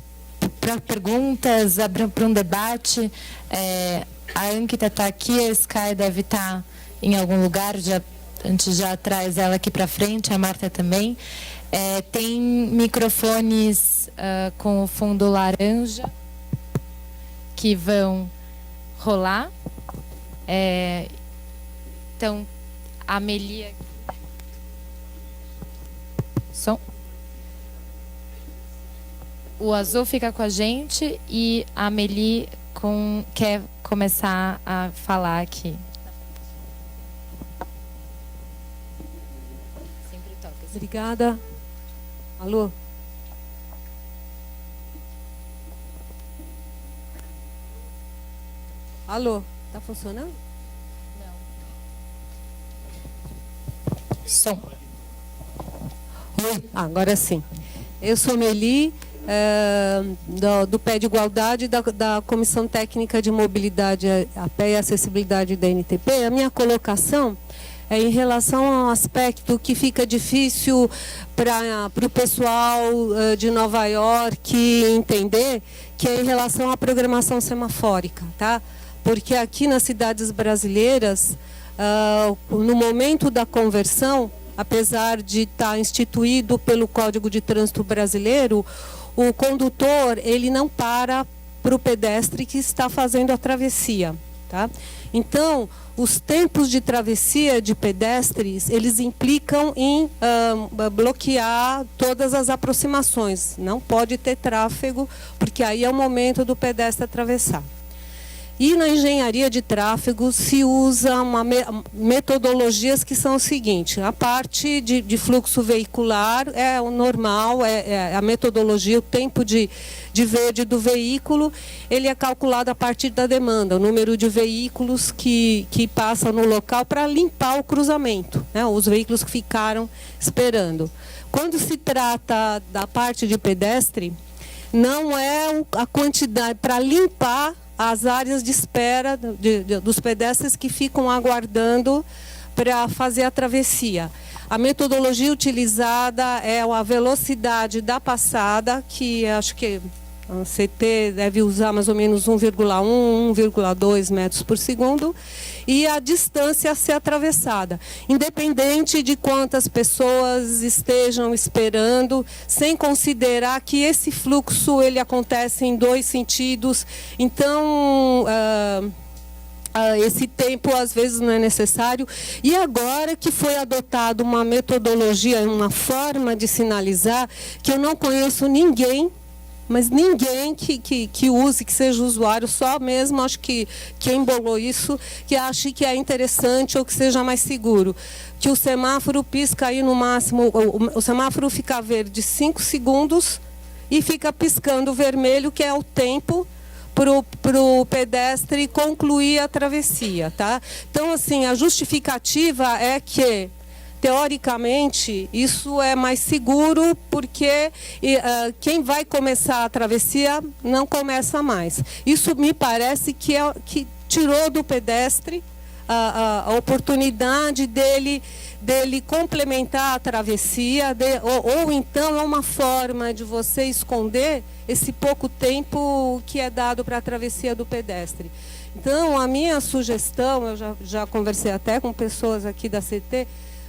para perguntas, para um debate. A Ankita está aqui, a Sky deve estar em algum lugar, a gente já traz ela aqui para frente, a Marta também. Tem microfones com o fundo laranja que vão rolar. Então, a Amelie... Som. O azul fica com a gente e a Amelie quer começar a falar aqui. Obrigada. Alô? Alô? Tá funcionando? Som. Oi, agora sim. Eu sou Meli, do Pé de Igualdade, da Comissão Técnica de Mobilidade a Pé e Acessibilidade da NTP. A minha colocação é em relação ao aspecto que fica difícil para o pessoal de Nova York entender, que é em relação à programação semafórica, tá? Porque aqui nas cidades brasileiras, no momento da conversão, apesar de estar instituído pelo Código de Trânsito Brasileiro, o condutor ele não para o pedestre que está fazendo a travessia, tá? Então, os tempos de travessia de pedestres, eles implicam em bloquear todas as aproximações. Não pode ter tráfego, porque aí é o momento do pedestre atravessar. E na engenharia de tráfego se usa metodologias que são o seguinte: a parte de fluxo veicular é o normal, é a metodologia, o tempo de verde do veículo, ele é calculado a partir da demanda, o número de veículos que passam no local para limpar o cruzamento, né, os veículos que ficaram esperando. Quando se trata da parte de pedestre, não é a quantidade para limpar as áreas de espera dos pedestres que ficam aguardando para fazer a travessia. A metodologia utilizada é a velocidade da passada, que acho que a CT deve usar mais ou menos 1,1, 1,2 metros por segundo, e a distância a ser atravessada, independente de quantas pessoas estejam esperando, sem considerar que esse fluxo ele acontece em dois sentidos. Então, esse tempo às vezes não é necessário. E agora que foi adotada uma metodologia, uma forma de sinalizar, que eu não conheço ninguém, mas ninguém que use, que seja usuário, só mesmo acho que quem bolou isso, que ache que é interessante ou que seja mais seguro. Que o semáforo pisca aí no máximo, o semáforo fica verde 5 segundos e fica piscando vermelho, que é o tempo para o pedestre concluir a travessia, tá? Então, assim, a justificativa é que, teoricamente, isso é mais seguro, porque quem vai começar a travessia não começa mais. Isso me parece que tirou do pedestre a oportunidade dele complementar a travessia, ou então é uma forma de você esconder esse pouco tempo que é dado para a travessia do pedestre. Então, a minha sugestão, eu já conversei até com pessoas aqui da CT,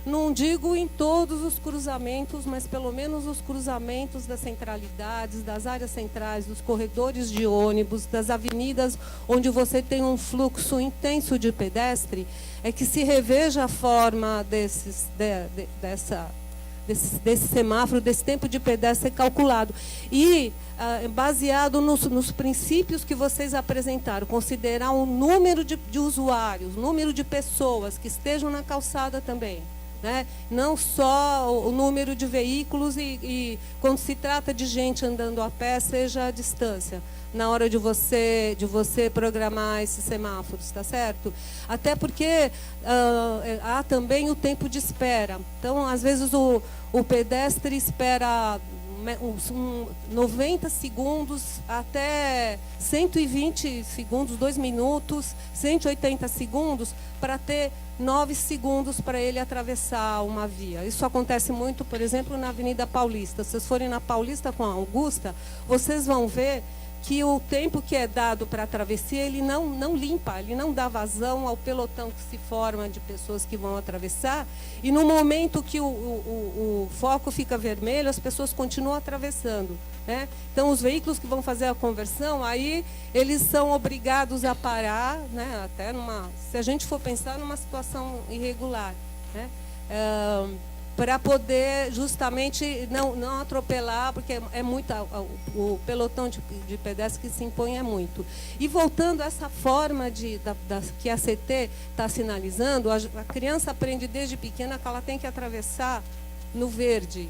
não digo em todos os cruzamentos, mas pelo menos os cruzamentos das centralidades, das áreas centrais, dos corredores de ônibus, das avenidas onde você tem um fluxo intenso de pedestre, é que se reveja a forma desse semáforo, desse tempo de pedestre calculado. E baseado nos princípios que vocês apresentaram, considerar o número de usuários, o número de pessoas que estejam na calçada também, né? Não só o número de veículos e quando se trata de gente andando a pé, seja a distância, na hora de você programar esses semáforos, tá certo? Até porque há também o tempo de espera. Então, às vezes, o pedestre espera 90 segundos até 120 segundos, 2 minutos, 180 segundos, para ter 9 segundos para ele atravessar uma via. Isso acontece muito, por exemplo, na Avenida Paulista. Se vocês forem na Paulista com a Augusta, vocês vão ver que o tempo que é dado para a travessia, ele não limpa, ele não dá vazão ao pelotão que se forma de pessoas que vão atravessar, e no momento que o foco fica vermelho, as pessoas continuam atravessando, né? Então, os veículos que vão fazer a conversão, aí eles são obrigados a parar, né? Até se a gente for pensar numa situação irregular, né? Para poder justamente não atropelar, porque é muito, o pelotão de pedestre que se impõe é muito. E voltando a essa forma que a CT está sinalizando, a criança aprende desde pequena que ela tem que atravessar no verde,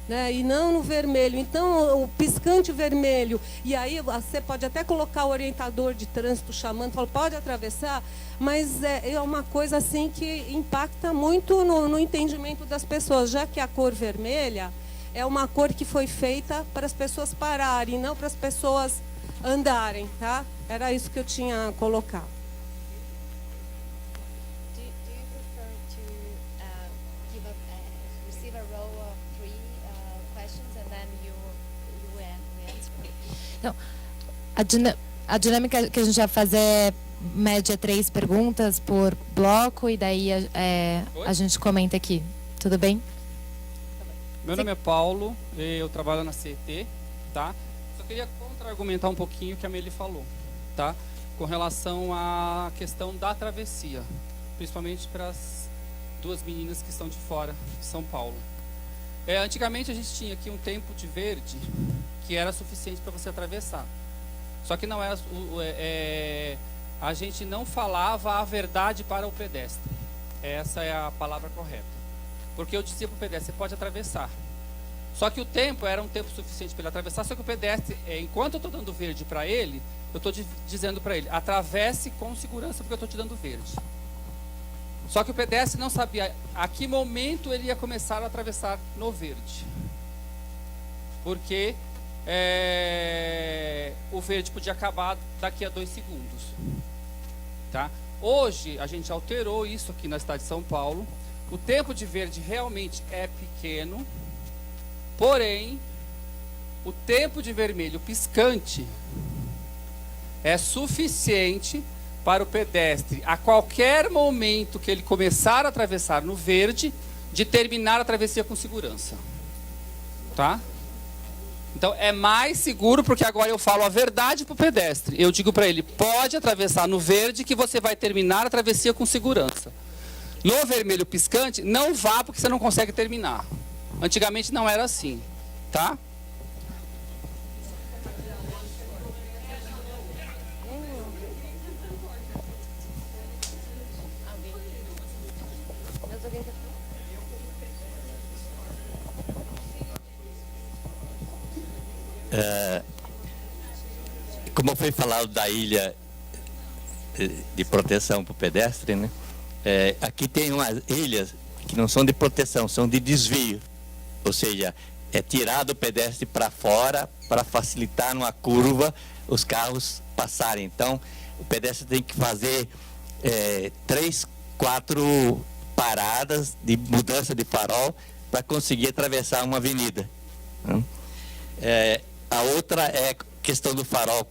né, e não no vermelho. Então, o piscante vermelho, e aí você pode até colocar o orientador de trânsito chamando, fala, pode atravessar, mas é uma coisa assim que impacta muito no entendimento das pessoas, já que a cor vermelha é uma cor que foi feita para as pessoas pararem, não para as pessoas andarem, tá? Era isso que eu tinha colocado. Do you prefer to receive a row of 3 questions and then you answer? Não, a dinâmica que a gente vai fazer é média 3 perguntas por bloco e daí a gente comenta aqui. Tudo bem? Meu nome é Paulo, eu trabalho na CET, tá? Só queria contra-argumentar um pouquinho o que a Meli falou, tá? Com relação à questão da travessia, principalmente para as 2 meninas que estão de fora de São Paulo. Antigamente a gente tinha aqui um tempo de verde que era suficiente para você atravessar. Só que não era, a gente não falava a verdade para o pedestre. Essa é a palavra correta. Porque eu dizia para o pedestre, você pode atravessar. Só que o tempo era um tempo suficiente para ele atravessar, só que o pedestre, enquanto eu estou dando verde para ele, eu estou dizendo para ele, atravesse com segurança porque eu estou te dando verde. Só que o pedestre não sabia a que momento ele ia começar a atravessar no verde. Porque o verde podia acabar daqui a 2 segundos. Tá? Hoje, a gente alterou isso aqui na cidade de São Paulo. O tempo de verde realmente é pequeno, porém, o tempo de vermelho piscante é suficiente para o pedestre, a qualquer momento que ele começar a atravessar no verde, de terminar a travessia com segurança. Tá? Então, é mais seguro, porque agora eu falo a verdade para o pedestre. Eu digo para ele, pode atravessar no verde que você vai terminar a travessia com segurança. No vermelho piscante, não vá porque você não consegue terminar. Antigamente não era assim, tá? Como foi falado da ilha de proteção para o pedestre, né? Aqui tem umas ilhas que não são de proteção, são de desvio. Ou seja, é tirado o pedestre para fora para facilitar numa curva os carros passarem. Então, o pedestre tem que fazer 3, 4 paradas de mudança de farol para conseguir atravessar uma avenida. A outra é questão do farol,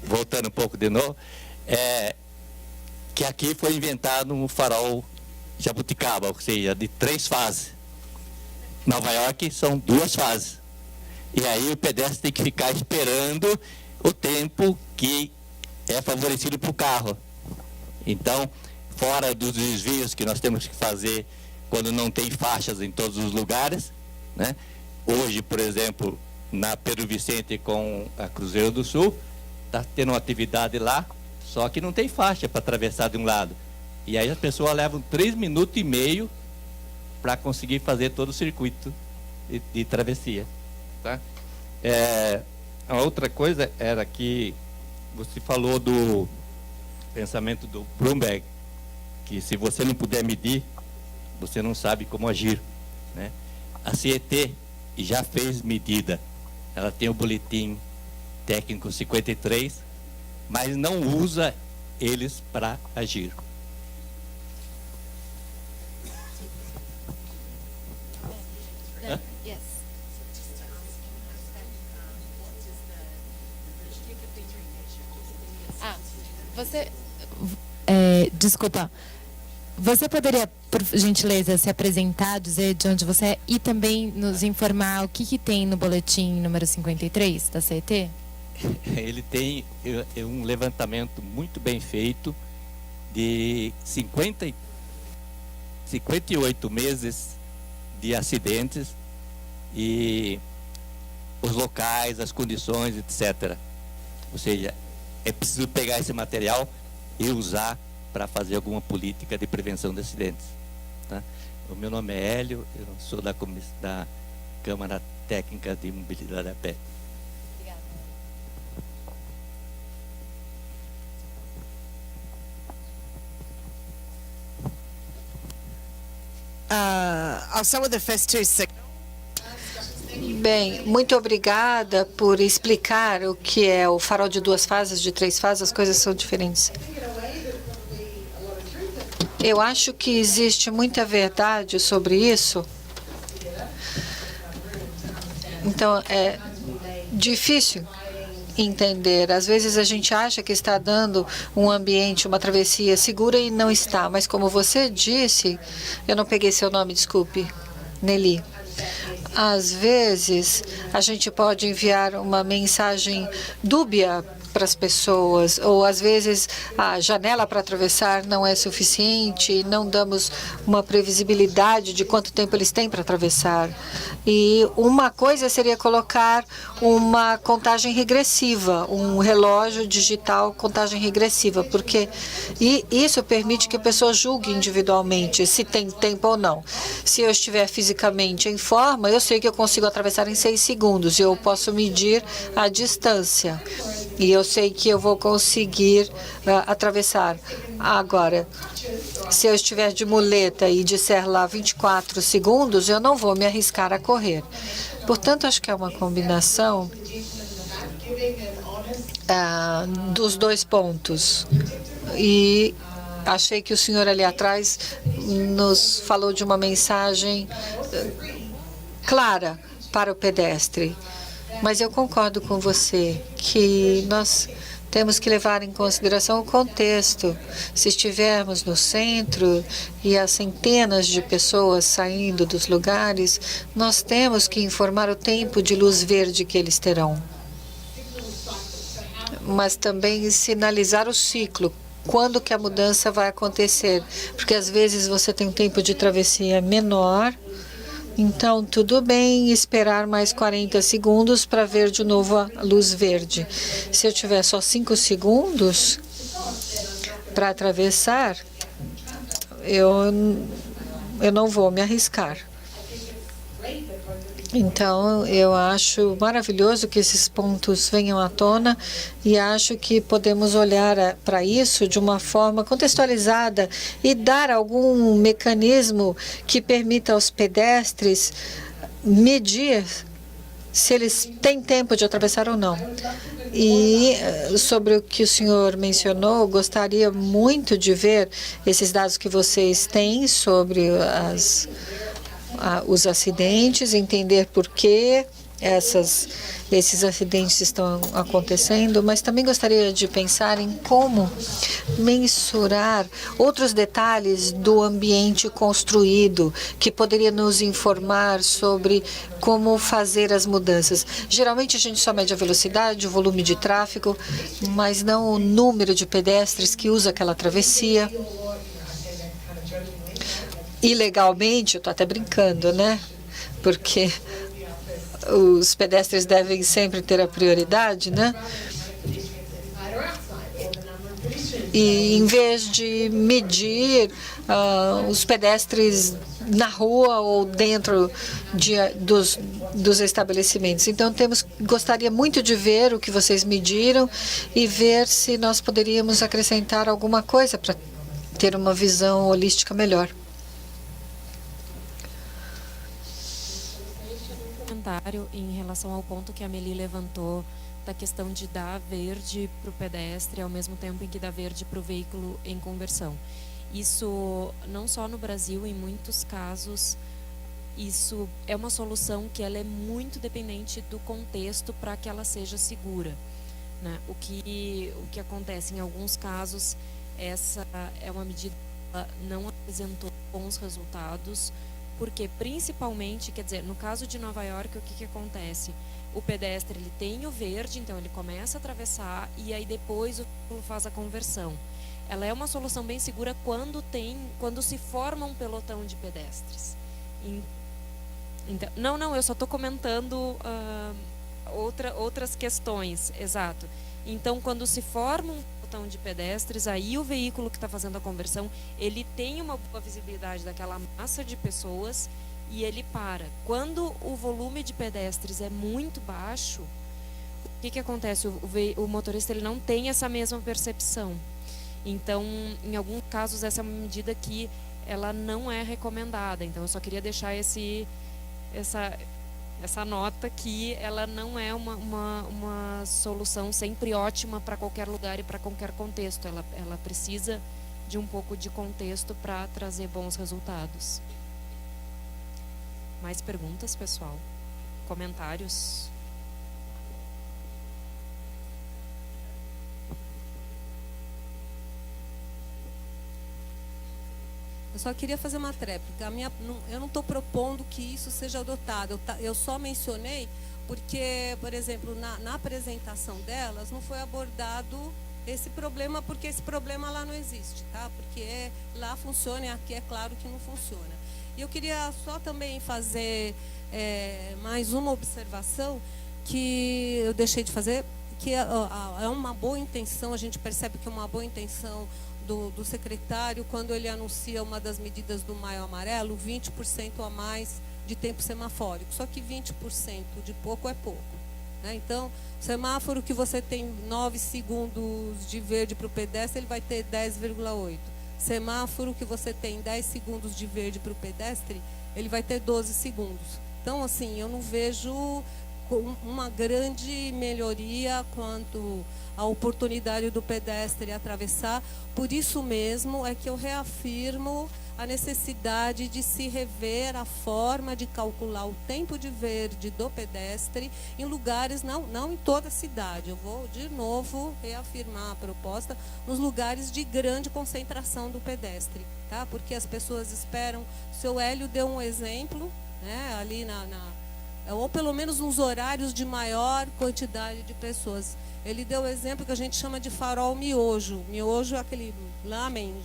voltando um pouco de novo, que aqui foi inventado um farol jabuticaba, ou seja, de 3 fases. Nova York são 2 fases. E aí o pedestre tem que ficar esperando o tempo que é favorecido para o carro. Então, fora dos desvios que nós temos que fazer quando não tem faixas em todos os lugares, né? Hoje, por exemplo, na Pedro Vicente com a Cruzeiro do Sul, está tendo uma atividade lá, só que não tem faixa para atravessar de um lado. E aí as pessoas levam 3 minutos e meio para conseguir fazer todo o circuito de travessia. Tá? A outra coisa era que você falou do pensamento do Bloomberg, que se você não puder medir, você não sabe como agir. Né? A CET já fez medida. Ela tem o boletim técnico 53, mas não usa eles para agir. Yes. Desculpa. Você poderia, por gentileza, se apresentar, dizer de onde você é e também nos informar o que tem no boletim número 53 da CET? Ele tem um levantamento muito bem feito de 58 meses de acidentes e os locais, as condições, etc. Ou seja, é preciso pegar esse material e usar para fazer alguma política de prevenção de acidentes. Tá? O meu nome é Hélio, eu sou da Câmara Técnica de Mobilidade a Pé. I'll start with the first two. Bem, muito obrigada por explicar o que é o farol de 2 fases, de 3 fases, as coisas são diferentes. Eu acho que existe muita verdade sobre isso. Então, é difícil entender. Às vezes a gente acha que está dando um ambiente, uma travessia segura e não está. Mas como você disse, eu não peguei seu nome, desculpe, Nelly. Às vezes a gente pode enviar uma mensagem dúbia para as pessoas, ou às vezes a janela para atravessar não é suficiente, não damos uma previsibilidade de quanto tempo eles têm para atravessar. E uma coisa seria colocar uma contagem regressiva, um relógio digital contagem regressiva, porque isso permite que a pessoa julgue individualmente se tem tempo ou não. Se eu estiver fisicamente em forma, eu sei que eu consigo atravessar em 6 segundos e eu posso medir a distância. E eu sei que eu vou conseguir atravessar. Agora, se eu estiver de muleta e disser lá 24 segundos, eu não vou me arriscar a correr. Portanto, acho que é uma combinação dos 2 pontos. E achei que o senhor ali atrás nos falou de uma mensagem clara para o pedestre. Mas eu concordo com você que nós temos que levar em consideração o contexto. Se estivermos no centro e há centenas de pessoas saindo dos lugares, nós temos que informar o tempo de luz verde que eles terão. Mas também sinalizar o ciclo. Quando que a mudança vai acontecer? Porque às vezes você tem um tempo de travessia menor. Então, tudo bem esperar mais 40 segundos para ver de novo a luz verde. Se eu tiver só 5 segundos para atravessar, eu não vou me arriscar. Então, eu acho maravilhoso que esses pontos venham à tona e acho que podemos olhar para isso de uma forma contextualizada e dar algum mecanismo que permita aos pedestres medir se eles têm tempo de atravessar ou não. E sobre o que o senhor mencionou, gostaria muito de ver esses dados que vocês têm sobre os acidentes, entender por que esses acidentes estão acontecendo, mas também gostaria de pensar em como mensurar outros detalhes do ambiente construído que poderia nos informar sobre como fazer as mudanças. Geralmente a gente só mede a velocidade, o volume de tráfego, mas não o número de pedestres que usa aquela travessia. Ilegalmente, eu estou até brincando, né? Porque os pedestres devem sempre ter a prioridade, né? E em vez de medir os pedestres na rua ou dentro dos estabelecimentos. Então, gostaria muito de ver o que vocês mediram e ver se nós poderíamos acrescentar alguma coisa para ter uma visão holística melhor. Em relação ao ponto que a Meli levantou da questão de dar verde para o pedestre ao mesmo tempo em que dá verde para o veículo em conversão. Isso não só no Brasil, em muitos casos, isso é uma solução que ela é muito dependente do contexto para que ela seja segura, né? O que acontece em alguns casos, essa é uma medida que ela não apresentou bons resultados. Porque, principalmente, quer dizer, no caso de Nova York, o que acontece? O pedestre ele tem o verde, então ele começa a atravessar e aí depois o veículo faz a conversão. Ela é uma solução bem segura quando se forma um pelotão de pedestres. Então, não, eu só estou comentando outras questões, exato. Então, quando se forma um pelotão de pedestres, aí o veículo que está fazendo a conversão, ele tem uma boa visibilidade daquela massa de pessoas e ele para. Quando o volume de pedestres é muito baixo, o que acontece? O motorista ele não tem essa mesma percepção. Então, em alguns casos, essa é uma medida que ela não é recomendada. Então, eu só queria deixar essa nota que ela não é uma solução sempre ótima para qualquer lugar e para qualquer contexto. Ela precisa de um pouco de contexto para trazer bons resultados. Mais perguntas, pessoal? Comentários? Eu só queria fazer uma tréplica. Eu não estou propondo que isso seja adotado. Eu só mencionei porque, por exemplo, na apresentação delas não foi abordado esse problema, porque esse problema lá não existe, tá? Porque lá funciona e aqui é claro que não funciona. E eu queria só também fazer mais uma observação que eu deixei de fazer, que é uma boa intenção, a gente percebe que é uma boa intenção do secretário, quando ele anuncia uma das medidas do Maio Amarelo, 20% a mais de tempo semafórico. Só que 20% de pouco é pouco, né? Então, semáforo que você tem 9 segundos de verde para o pedestre, ele vai ter 10,8. Semáforo que você tem 10 segundos de verde para o pedestre, ele vai ter 12 segundos. Então, assim, eu não vejo uma grande melhoria quanto à oportunidade do pedestre atravessar. Por isso mesmo é que eu reafirmo a necessidade de se rever a forma de calcular o tempo de verde do pedestre em lugares, não em toda a cidade. Eu vou, de novo, reafirmar a proposta nos lugares de grande concentração do pedestre, tá? Porque as pessoas esperam. O seu Hélio deu um exemplo, né, ali ou pelo menos nos horários de maior quantidade de pessoas. Ele deu o exemplo que a gente chama de farol miojo. Miojo é aquele lamen,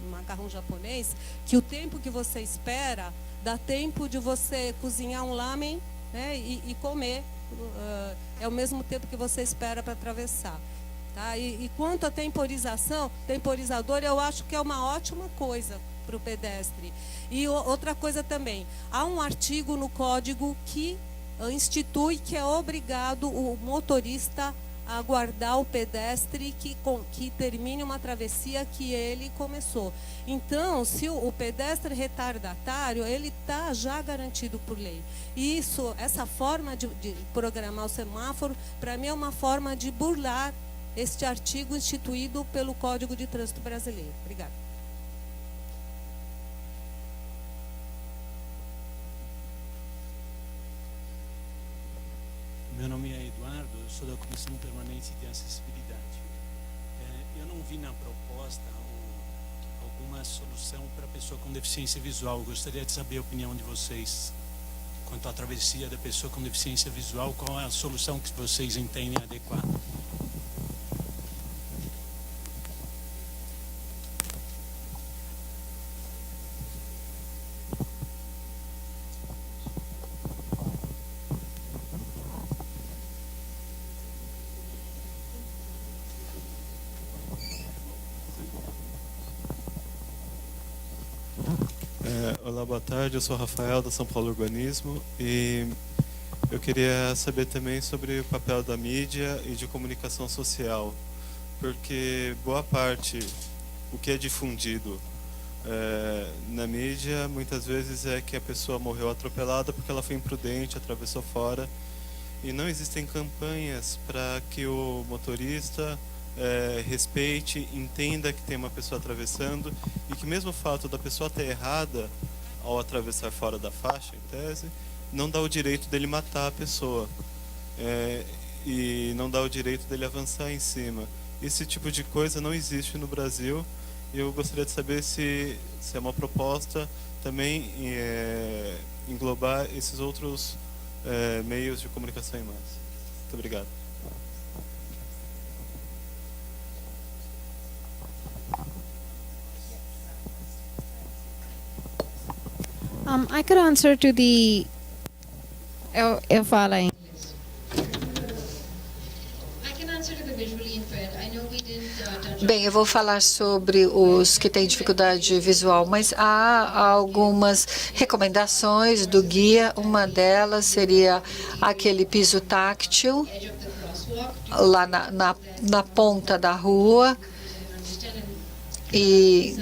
macarrão japonês, que o tempo que você espera, dá tempo de você cozinhar um lamen, né, e comer. É o mesmo tempo que você espera para atravessar. Tá? E quanto à temporização, temporizador, eu acho que é uma ótima coisa para o pedestre. E outra coisa também, há um artigo no código que institui que é obrigado o motorista a aguardar o pedestre que termine uma travessia que ele começou. Então, se o pedestre retardatário, ele está já garantido por lei. E essa forma de programar o semáforo, para mim, é uma forma de burlar este artigo instituído pelo Código de Trânsito Brasileiro. Obrigada. Meu nome é Eduardo, eu sou da Comissão Permanente de Acessibilidade. Eu não vi na proposta alguma solução para a pessoa com deficiência visual. Eu gostaria de saber a opinião de vocês quanto à travessia da pessoa com deficiência visual. Qual é a solução que vocês entendem adequada? Olá, boa tarde. Eu sou Rafael, da São Paulo Urbanismo, e eu queria saber também sobre o papel da mídia e de comunicação social, porque boa parte, o que é difundido na mídia, muitas vezes é que a pessoa morreu atropelada porque ela foi imprudente, atravessou fora, e não existem campanhas para que o motorista respeite, entenda que tem uma pessoa atravessando e que mesmo o fato da pessoa ter errada ao atravessar fora da faixa, em tese, não dá o direito dele matar a pessoa e não dá o direito dele avançar em cima. Esse tipo de coisa não existe no Brasil e eu gostaria de saber se é uma proposta também englobar esses outros meios de comunicação em massa. Muito obrigado. I could answer to the... Eu falo em inglês. I can answer to the visually impaired. I know we didn't touch Bem, eu vou falar sobre os que têm dificuldade visual, mas há algumas recomendações do guia. Uma delas seria aquele piso táctil lá na ponta da rua e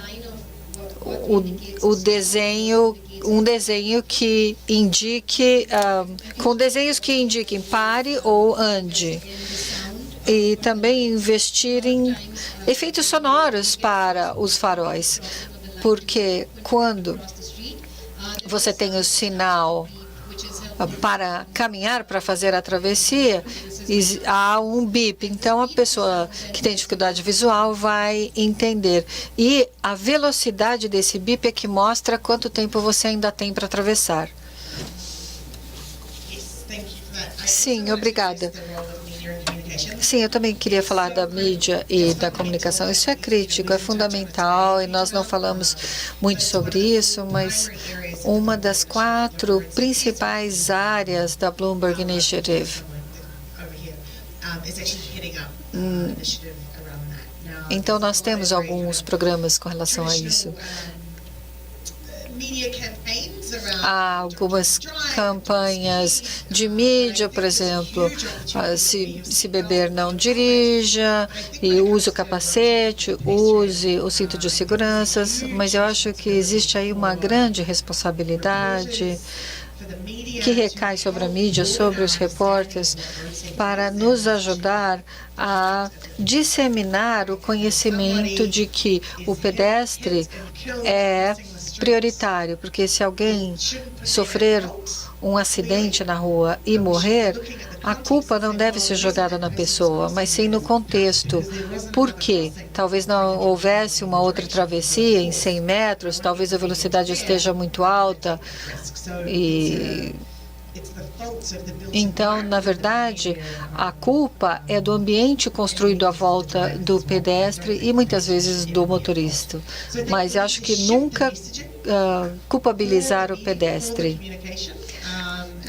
o desenho, um desenho que indique, com desenhos que indiquem pare ou ande. E também investir em efeitos sonoros para os faróis, porque quando você tem o sinal para caminhar, para fazer a travessia, há um bip. Então, a pessoa que tem dificuldade visual vai entender. E a velocidade desse bip é que mostra quanto tempo você ainda tem para atravessar. Sim, obrigada. Sim, eu também queria falar da mídia e da comunicação. Isso é crítico, é fundamental, e nós não falamos muito sobre isso, mas uma das 4 principais áreas da Bloomberg Initiative. Então, nós temos alguns programas com relação a isso. Há algumas campanhas de mídia, por exemplo, se beber não dirija, e use o capacete, use o cinto de segurança, mas eu acho que existe aí uma grande responsabilidade que recai sobre a mídia, sobre os repórteres, para nos ajudar a disseminar o conhecimento de que o pedestre é prioritário, porque se alguém sofrer um acidente na rua e morrer, a culpa não deve ser jogada na pessoa, mas sim no contexto. Por quê? Talvez não houvesse uma outra travessia em 100 metros, talvez a velocidade esteja muito alta e então, na verdade, a culpa é do ambiente construído à volta do pedestre e muitas vezes do motorista. Mas eu acho que nunca culpabilizar o pedestre.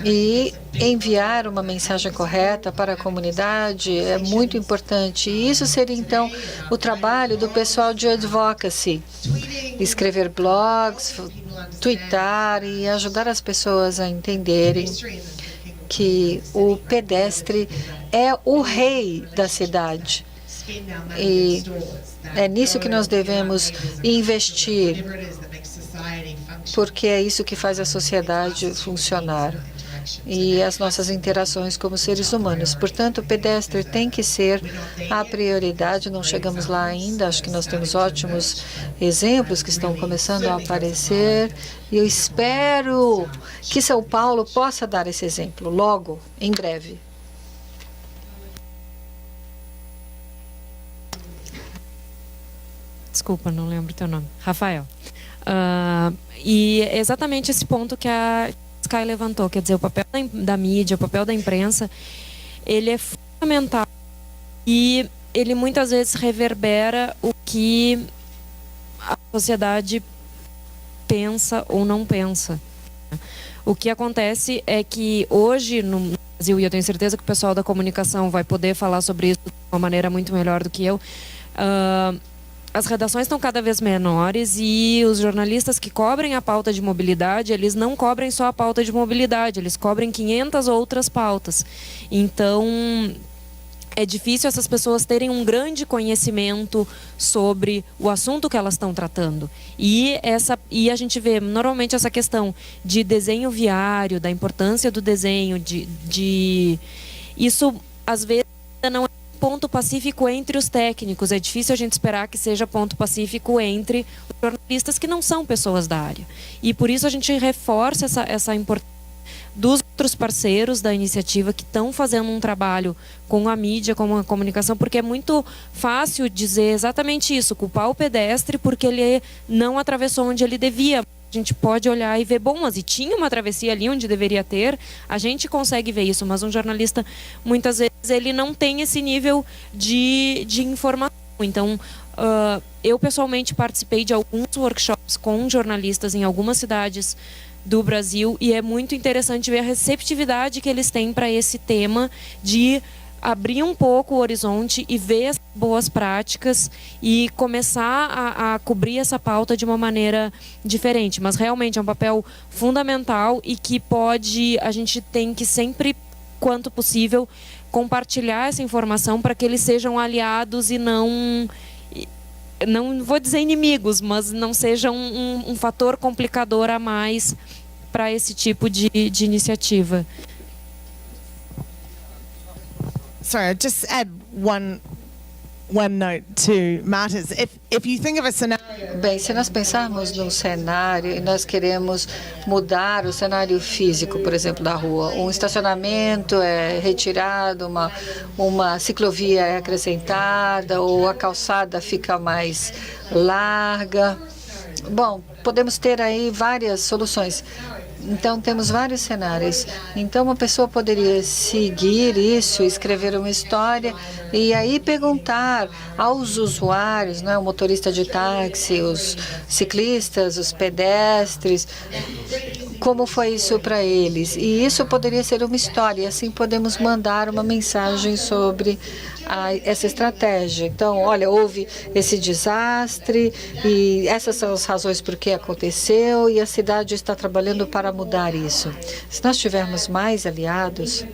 E enviar uma mensagem correta para a comunidade é muito importante. E isso seria, então, o trabalho do pessoal de advocacy. Escrever blogs, twittar e ajudar as pessoas a entenderem que o pedestre é o rei da cidade. E é nisso que nós devemos investir, porque é isso que faz a sociedade funcionar e as nossas interações como seres humanos. Portanto, o pedestre tem que ser a prioridade. Não chegamos lá ainda, acho que nós temos ótimos exemplos que estão começando a aparecer, e eu espero que São Paulo possa dar esse exemplo logo, em breve. Desculpa, não lembro o teu nome. Rafael. E é exatamente esse ponto que a Sky levantou, quer dizer, o papel da mídia, o papel da imprensa, ele é fundamental e ele muitas vezes reverbera o que a sociedade pensa ou não pensa. O que acontece é que hoje no Brasil, e eu tenho certeza que o pessoal da comunicação vai poder falar sobre isso de uma maneira muito melhor do que eu, as redações estão cada vez menores e os jornalistas que cobrem a pauta de mobilidade, eles não cobrem só a pauta de mobilidade, eles cobrem 500 outras pautas. Então, é difícil essas pessoas terem um grande conhecimento sobre o assunto que elas estão tratando. E a gente vê normalmente essa questão de desenho viário, da importância do desenho, isso às vezes não é ponto pacífico entre os técnicos. É difícil a gente esperar que seja ponto pacífico entre os jornalistas que não são pessoas da área. E por isso a gente reforça essa importância dos outros parceiros da iniciativa que estão fazendo um trabalho com a mídia, com a comunicação, porque é muito fácil dizer exatamente isso, culpar o pedestre porque ele não atravessou onde ele devia. A gente pode olhar e ver, bom, mas e tinha uma travessia ali onde deveria ter, a gente consegue ver isso, mas um jornalista, muitas vezes, ele não tem esse nível de informação. Então, eu pessoalmente participei de alguns workshops com jornalistas em algumas cidades do Brasil e é muito interessante ver a receptividade que eles têm para esse tema de abrir um pouco o horizonte e ver as boas práticas e começar a cobrir essa pauta de uma maneira diferente. Mas realmente é um papel fundamental e que a gente tem que sempre, quanto possível, compartilhar essa informação para que eles sejam aliados e não vou dizer inimigos, mas não sejam um fator complicador a mais para esse tipo de iniciativa. Sorry, I'll just add one note to Marta's. If you think of a scenario. Bem, se nós pensarmos num cenário e nós queremos mudar o cenário físico, por exemplo, da rua, um estacionamento é retirado, uma ciclovia é acrescentada ou a calçada fica mais larga. Bom, podemos ter aí várias soluções. Então, temos vários cenários. Então, uma pessoa poderia seguir isso, escrever uma história e aí perguntar aos usuários, né, o motorista de táxi, os ciclistas, os pedestres, como foi isso para eles. E isso poderia ser uma história, e assim podemos mandar uma mensagem sobre essa estratégia. Então, olha, houve esse desastre e essas são as razões por que aconteceu e a cidade está trabalhando para mudar isso. Se nós tivermos mais aliados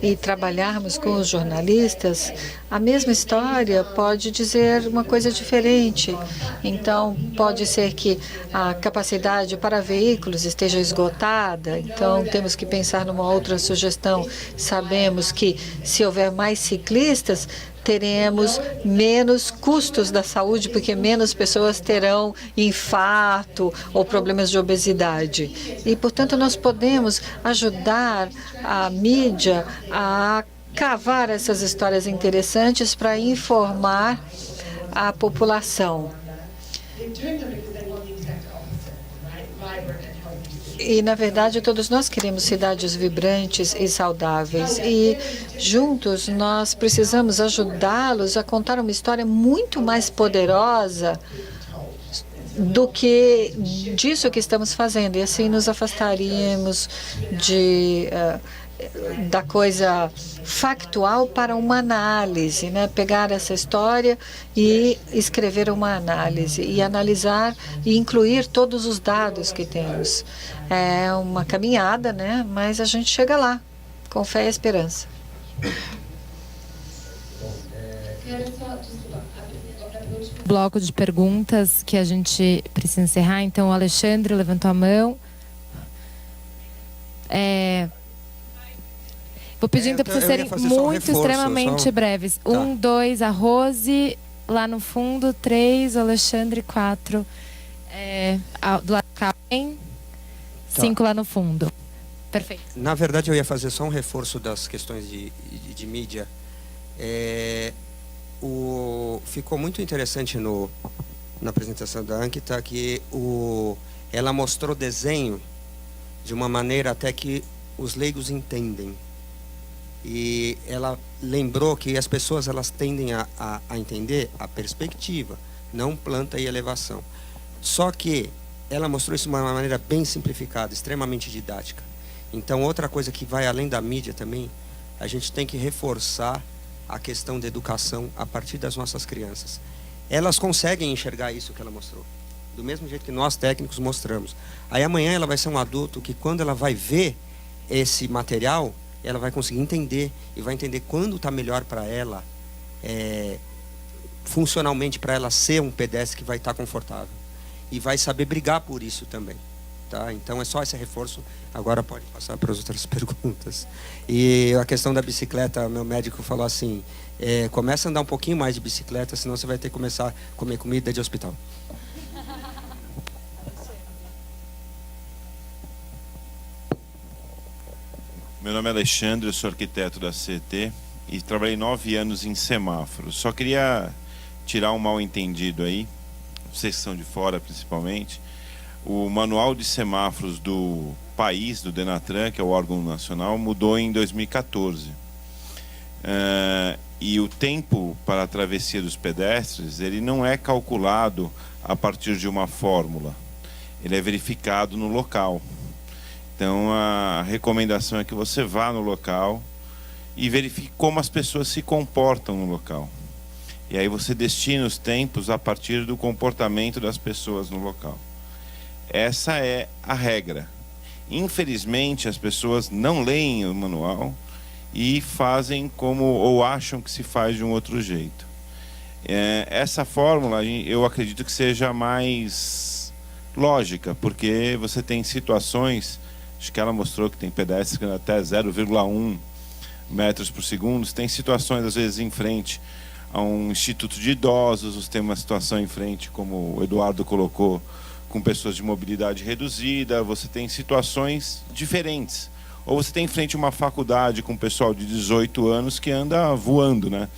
e trabalharmos com os jornalistas, a mesma história pode dizer uma coisa diferente. Então, pode ser que a capacidade para veículos esteja esgotada. Então, temos que pensar numa outra sugestão. Sabemos que se houver mais ciclistas, teremos menos custos da saúde, porque menos pessoas terão infarto ou problemas de obesidade. E, portanto, nós podemos ajudar a mídia a cavar essas histórias interessantes para informar a população. E, na verdade, todos nós queremos cidades vibrantes e saudáveis. E, juntos, nós precisamos ajudá-los a contar uma história muito mais poderosa do que disso que estamos fazendo. E, assim, nos afastaríamos da coisa factual para uma análise, né? Pegar essa história e escrever uma análise e analisar e incluir todos os dados que temos. É uma caminhada, né? Mas a gente chega lá, com fé e esperança. Bloco de perguntas que a gente precisa encerrar. Então, o Alexandre levantou a mão. Vou pedir então para vocês serem muito, extremamente breves. 1, 2, a Rose, lá no fundo, 3, o Alexandre, 4. Do lado de cá, 5 lá no fundo. Perfeito. Na verdade, eu ia fazer só um reforço das questões de mídia. Ficou muito interessante na apresentação da Ankita que ela mostrou desenho de uma maneira até que os leigos entendem. E ela lembrou que as pessoas elas tendem a entender a perspectiva, não planta e elevação. Só que ela mostrou isso de uma maneira bem simplificada, extremamente didática. Então, outra coisa que vai além da mídia também, a gente tem que reforçar a questão da educação a partir das nossas crianças. Elas conseguem enxergar isso que ela mostrou, do mesmo jeito que nós técnicos mostramos. Aí amanhã ela vai ser um adulto que quando ela vai ver esse material, ela vai conseguir entender e vai entender quando está melhor para ela, funcionalmente para ela ser um pedestre que vai estar confortável. E vai saber brigar por isso também. Tá? Então é só esse reforço. Agora pode passar para as outras perguntas. E a questão da bicicleta, meu médico falou assim, começa a andar um pouquinho mais de bicicleta, senão você vai ter que começar a comer comida de hospital. Meu nome é Alexandre, eu sou arquiteto da CT e trabalhei 9 anos em semáforos. Só queria tirar um mal-entendido aí, vocês que são de fora principalmente. O manual de semáforos do país, do Denatran, que é o órgão nacional, mudou em 2014. E o tempo para a travessia dos pedestres, ele não é calculado a partir de uma fórmula. Ele é verificado no local. Então, a recomendação é que você vá no local e verifique como as pessoas se comportam no local. E aí você destina os tempos a partir do comportamento das pessoas no local. Essa é a regra. Infelizmente, as pessoas não leem o manual e fazem como, ou acham que se faz de um outro jeito. Essa fórmula, eu acredito que seja mais lógica, porque você tem situações, acho que ela mostrou que tem pedestres que até 0,1 metros por segundo, tem situações, às vezes, em frente a um instituto de idosos, você tem uma situação em frente, como o Eduardo colocou, com pessoas de mobilidade reduzida, você tem situações diferentes. Ou você tem em frente uma faculdade com pessoal de 18 anos que anda voando, né?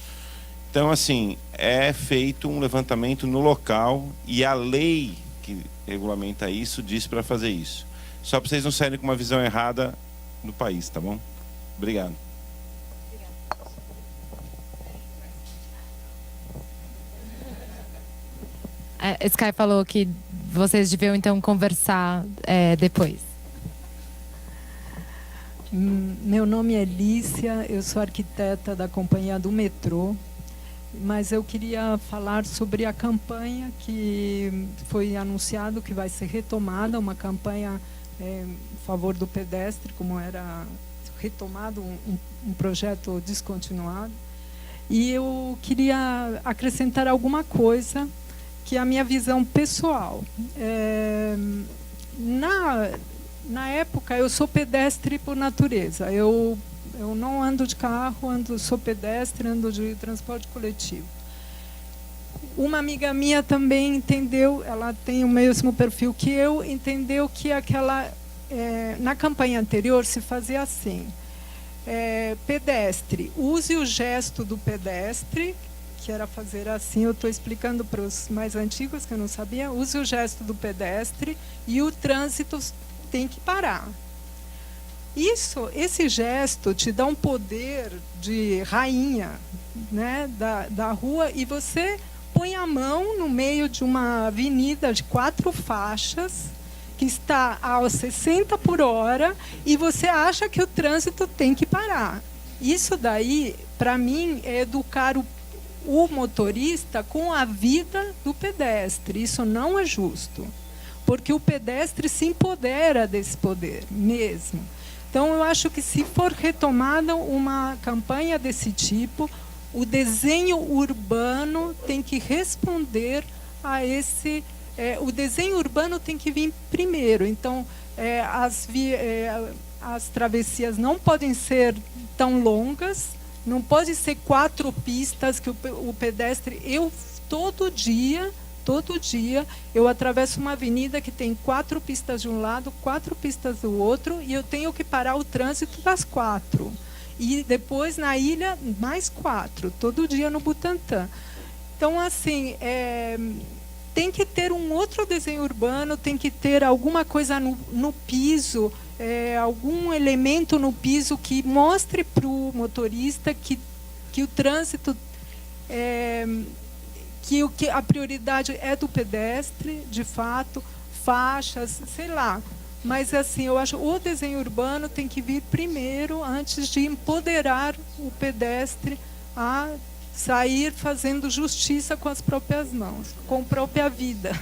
Então, assim, é feito um levantamento no local e a lei que regulamenta isso diz para fazer isso. Só para vocês não saírem com uma visão errada do país, tá bom? Obrigado. A Sky falou que vocês deviam, então, conversar depois. Meu nome é Lícia, eu sou arquiteta da Companhia do Metrô, mas eu queria falar sobre a campanha que foi anunciado que vai ser retomada, uma campanha em favor do pedestre, como era retomado um projeto descontinuado. E eu queria acrescentar alguma coisa, que é a minha visão pessoal. Na época, eu sou pedestre por natureza. Eu não ando de carro, sou pedestre, ando de transporte coletivo. Uma amiga minha também entendeu, ela tem o mesmo perfil que eu, entendeu que na campanha anterior se fazia assim: pedestre, use o gesto do pedestre, que era fazer assim, eu estou explicando para os mais antigos que eu não sabia, use o gesto do pedestre e o trânsito tem que parar. Esse gesto te dá um poder de rainha, né, da rua, e você põe a mão no meio de uma avenida de 4 faixas, que está a 60 por hora, e você acha que o trânsito tem que parar. Isso daí, para mim, é educar o motorista com a vida do pedestre. Isso não é justo, porque o pedestre se empodera desse poder mesmo. Então, eu acho que, se for retomada uma campanha desse tipo, o desenho urbano tem que responder a esse... o desenho urbano tem que vir primeiro. Então, as travessias não podem ser tão longas, não pode ser 4 pistas que o pedestre... Todo dia, eu atravesso uma avenida que tem 4 pistas de um lado, 4 pistas do outro, e eu tenho que parar o trânsito das 4. E depois, na ilha, mais 4, todo dia no Butantã. Então, assim, tem que ter um outro desenho urbano, tem que ter alguma coisa no piso, algum elemento no piso que mostre para o motorista que o trânsito... que a prioridade é do pedestre, de fato, faixas, sei lá. Mas, assim, eu acho que o desenho urbano tem que vir primeiro, antes de empoderar o pedestre a sair fazendo justiça com as próprias mãos, com a própria vida.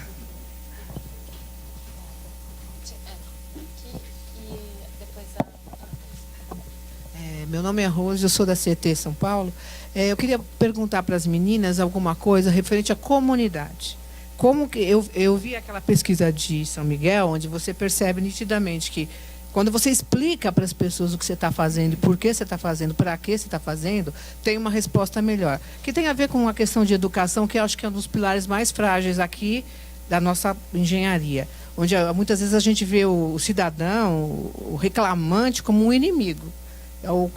Meu nome é Rose, eu sou da CT São Paulo. Eu queria perguntar para as meninas alguma coisa referente à comunidade. Como que eu vi aquela pesquisa de São Miguel, onde você percebe nitidamente que, quando você explica para as pessoas o que você está fazendo, por que você está fazendo, para que você está fazendo, tem uma resposta melhor. Que tem a ver com uma questão de educação, que eu acho que é um dos pilares mais frágeis aqui da nossa engenharia, onde muitas vezes a gente vê o cidadão, o reclamante, como um inimigo.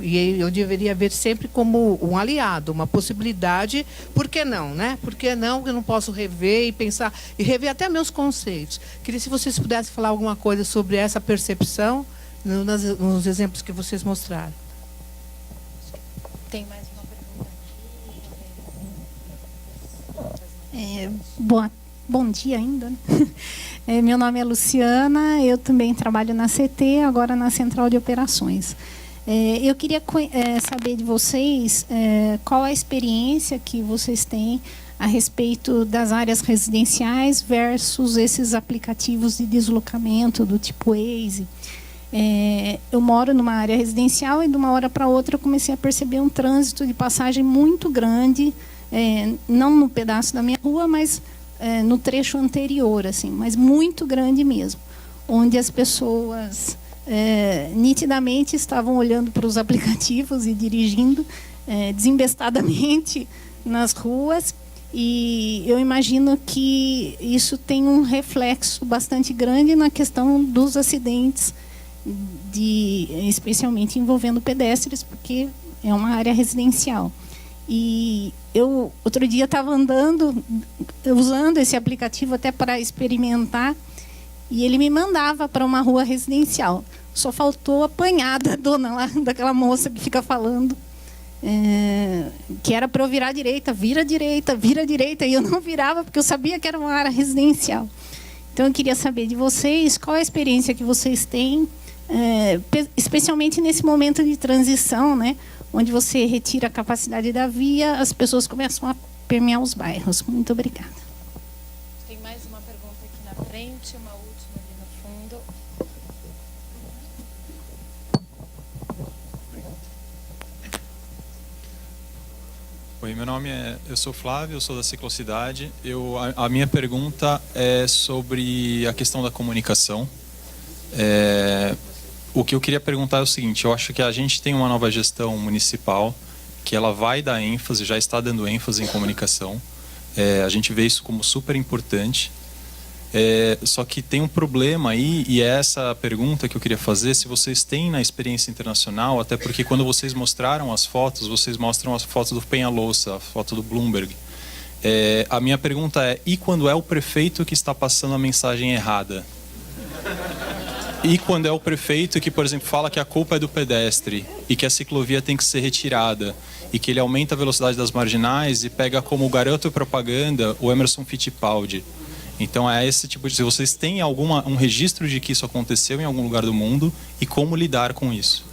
E eu deveria ver sempre como um aliado, uma possibilidade. Por que não, né? Por que não? Eu não posso rever e pensar, e rever até meus conceitos. Queria, se vocês pudessem falar alguma coisa sobre essa percepção nos exemplos que vocês mostraram. Tem mais uma pergunta aqui. Bom dia ainda, né? Meu nome é Luciana, eu também trabalho na CT, agora na Central de Operações. Eu queria saber de vocês qual a experiência que vocês têm a respeito das áreas residenciais versus esses aplicativos de deslocamento do tipo Waze. Eu moro numa área residencial e de uma hora para outra eu comecei a perceber um trânsito de passagem muito grande, não no pedaço da minha rua, mas no trecho anterior, assim, mas muito grande mesmo, onde as pessoas nitidamente estavam olhando para os aplicativos e dirigindo desembestadamente nas ruas. E eu imagino que isso tem um reflexo bastante grande na questão dos acidentes, especialmente envolvendo pedestres, porque é uma área residencial. E eu, outro dia, estava andando, usando esse aplicativo até para experimentar, e ele me mandava para uma rua residencial. Só faltou apanhar da dona lá, daquela moça que fica falando, que era para eu virar à direita, vira à direita, e eu não virava porque eu sabia que era uma área residencial. Então eu queria saber de vocês qual a experiência que vocês têm, especialmente nesse momento de transição, né, onde você retira a capacidade da via, as pessoas começam a permear os bairros. Muito obrigada. Tem mais uma pergunta aqui na frente, uma última ali no fundo. Oi, meu nome eu sou Flávio, eu sou da Ciclocidade. A minha pergunta é sobre a questão da comunicação. O que eu queria perguntar é o seguinte: eu acho que a gente tem uma nova gestão municipal que ela vai dar ênfase, já está dando ênfase em comunicação. A gente vê isso como super importante. Só que tem um problema aí, e é essa pergunta que eu queria fazer, se vocês têm na experiência internacional, até porque quando vocês mostraram as fotos, vocês mostram as fotos do Penha-Louça, a foto do Bloomberg. A minha pergunta é: e quando é o prefeito que está passando a mensagem errada? E quando é o prefeito que, por exemplo, fala que a culpa é do pedestre e que a ciclovia tem que ser retirada e que ele aumenta a velocidade das marginais e pega como garoto propaganda o Emerson Fittipaldi? Então é esse tipo de... Se vocês têm um registro de que isso aconteceu em algum lugar do mundo e como lidar com isso?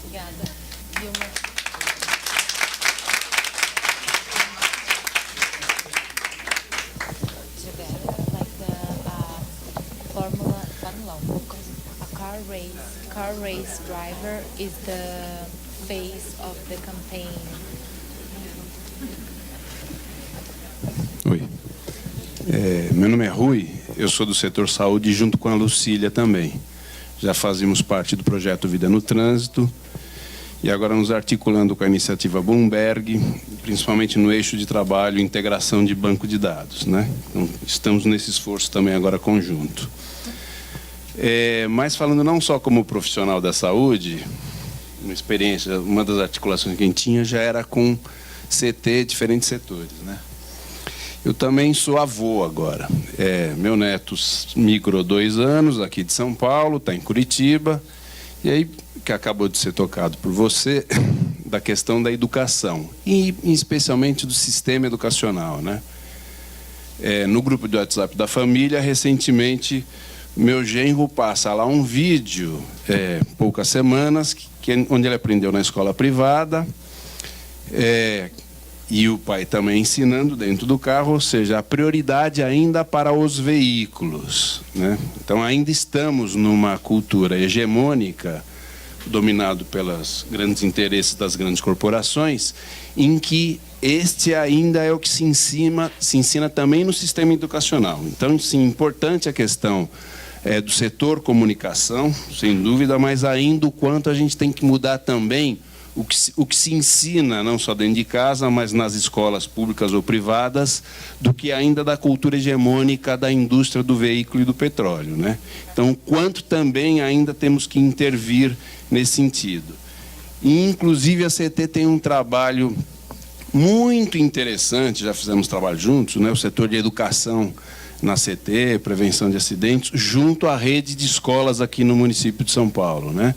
Obrigada. A car race driver is the face of the campaign. Oi. Meu nome é Rui, eu sou do setor saúde junto com a Lucília também. Já fazíamos parte do projeto Vida no Trânsito e agora nos articulando com a iniciativa Bloomberg, principalmente no eixo de trabalho integração de banco de dados, né? Então, estamos nesse esforço também agora conjunto. Mas falando não só como profissional da saúde, uma experiência, uma das articulações que a gente tinha já era com CT, diferentes setores, né? Eu também sou avô agora. Meu neto migrou 2 anos aqui de São Paulo, está em Curitiba, e aí que acabou de ser tocado por você, da questão da educação, e especialmente do sistema educacional, né? No grupo de WhatsApp da família, recentemente, meu genro passa lá um vídeo, poucas semanas, onde ele aprendeu na escola privada, e o pai também ensinando dentro do carro, ou seja, a prioridade ainda para os veículos, né? Então ainda estamos numa cultura hegemônica, dominado pelos grandes interesses das grandes corporações, em que este ainda é o que se ensina também no sistema educacional. Então, sim, importante a questão do setor comunicação, sem dúvida, mas ainda o quanto a gente tem que mudar também o que se ensina, não só dentro de casa, mas nas escolas públicas ou privadas, do que ainda da cultura hegemônica da indústria do veículo e do petróleo, né? Então, quanto também ainda temos que intervir nesse sentido. E, inclusive, a CT tem um trabalho muito interessante, já fizemos trabalho juntos, né? O setor de educação na CT, prevenção de acidentes, junto à rede de escolas aqui no município de São Paulo, né?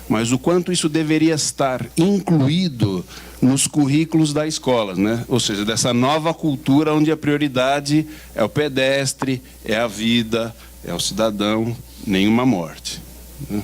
Mas o quanto isso deveria estar incluído nos currículos da escola, né? Ou seja, dessa nova cultura onde a prioridade é o pedestre, é a vida, é o cidadão, nenhuma morte, né?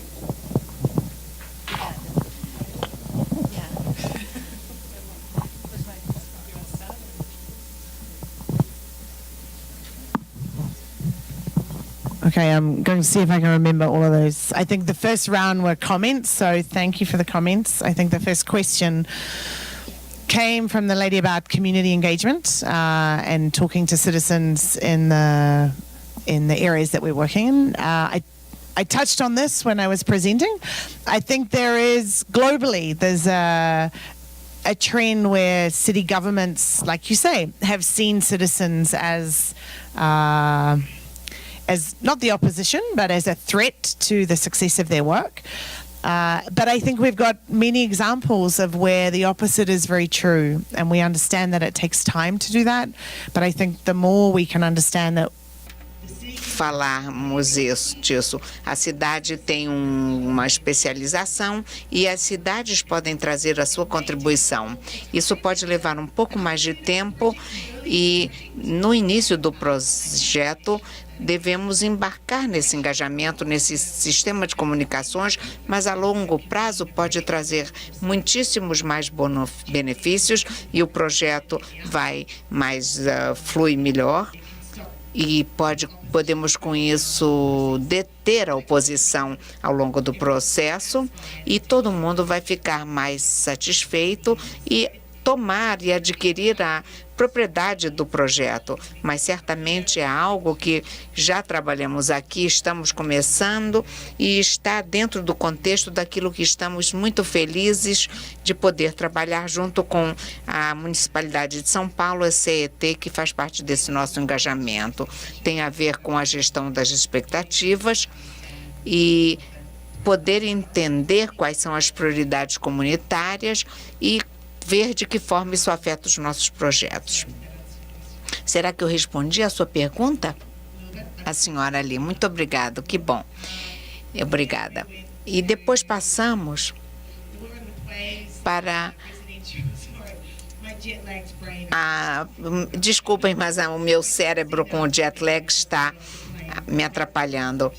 Okay, I'm going to see if I can remember all of those. I think the first round were comments, so thank you for the comments. I think the first question came from the lady about community engagement and talking to citizens in the areas that we're working in. I touched on this when I was presenting. I think there's a trend where city governments, like you say, have seen citizens as not the opposition, but as a threat to the success of their work. But I think we've got many examples of where the opposite is very true, and we understand that it takes time to do that. But I think the more we can understand that falarmos disso. A cidade tem uma especialização e as cidades podem trazer a sua contribuição. Isso pode levar um pouco mais de tempo e no início do projeto devemos embarcar nesse engajamento, nesse sistema de comunicações, mas a longo prazo pode trazer muitíssimos mais benefícios e o projeto flui melhor. E podemos com isso deter a oposição ao longo do processo e todo mundo vai ficar mais satisfeito e tomar e adquirir a propriedade do projeto, mas certamente é algo que já trabalhamos aqui, estamos começando e está dentro do contexto daquilo que estamos muito felizes de poder trabalhar junto com a Municipalidade de São Paulo, a CET, que faz parte desse nosso engajamento. Tem a ver com a gestão das expectativas e poder entender quais são as prioridades comunitárias e ver de que forma isso afeta os nossos projetos. Será que eu respondi a sua pergunta? A senhora ali, muito obrigado, que bom. Obrigada. E depois passamos para... Desculpem, mas o meu cérebro com o jet lag está me atrapalhando.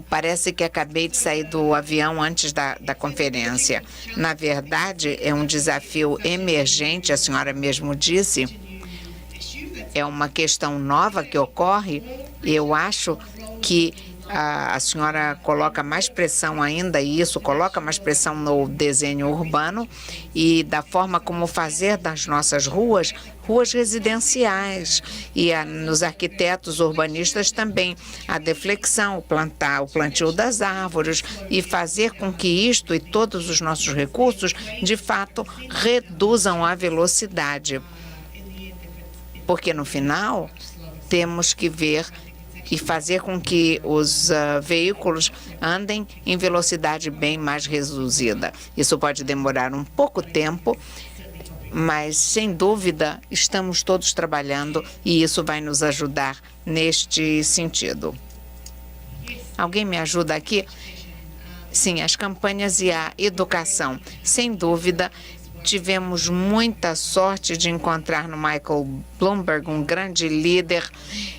Parece que acabei de sair do avião antes da conferência. Na verdade, é um desafio emergente, a senhora mesmo disse. É uma questão nova que ocorre. Eu acho que a senhora coloca mais pressão ainda, e isso coloca mais pressão no desenho urbano e da forma como fazer das nossas ruas residenciais e nos arquitetos urbanistas também a deflexão, o plantio das árvores e fazer com que isto e todos os nossos recursos de fato reduzam a velocidade, porque no final temos que ver e fazer com que os veículos andem em velocidade bem mais reduzida. Isso pode demorar um pouco tempo, mas, sem dúvida, estamos todos trabalhando e isso vai nos ajudar neste sentido. Alguém me ajuda aqui? Sim, as campanhas e a educação. Sem dúvida, tivemos muita sorte de encontrar no Michael Bloomberg um grande líder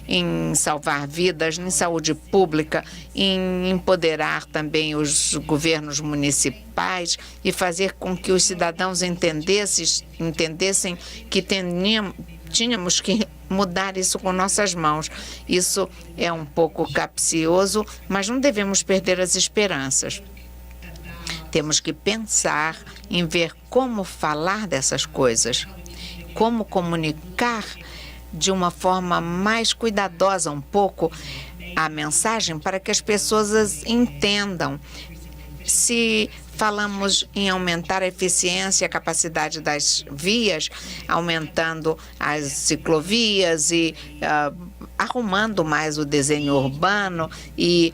em salvar vidas, em saúde pública, em empoderar também os governos municipais e fazer com que os cidadãos entendessem que tínhamos que mudar isso com nossas mãos. Isso é um pouco capcioso, mas não devemos perder as esperanças. Temos que pensar em ver como falar dessas coisas, como comunicar de uma forma mais cuidadosa um pouco a mensagem para que as pessoas entendam. Se falamos em aumentar a eficiência e a capacidade das vias, aumentando as ciclovias e arrumando mais o desenho urbano e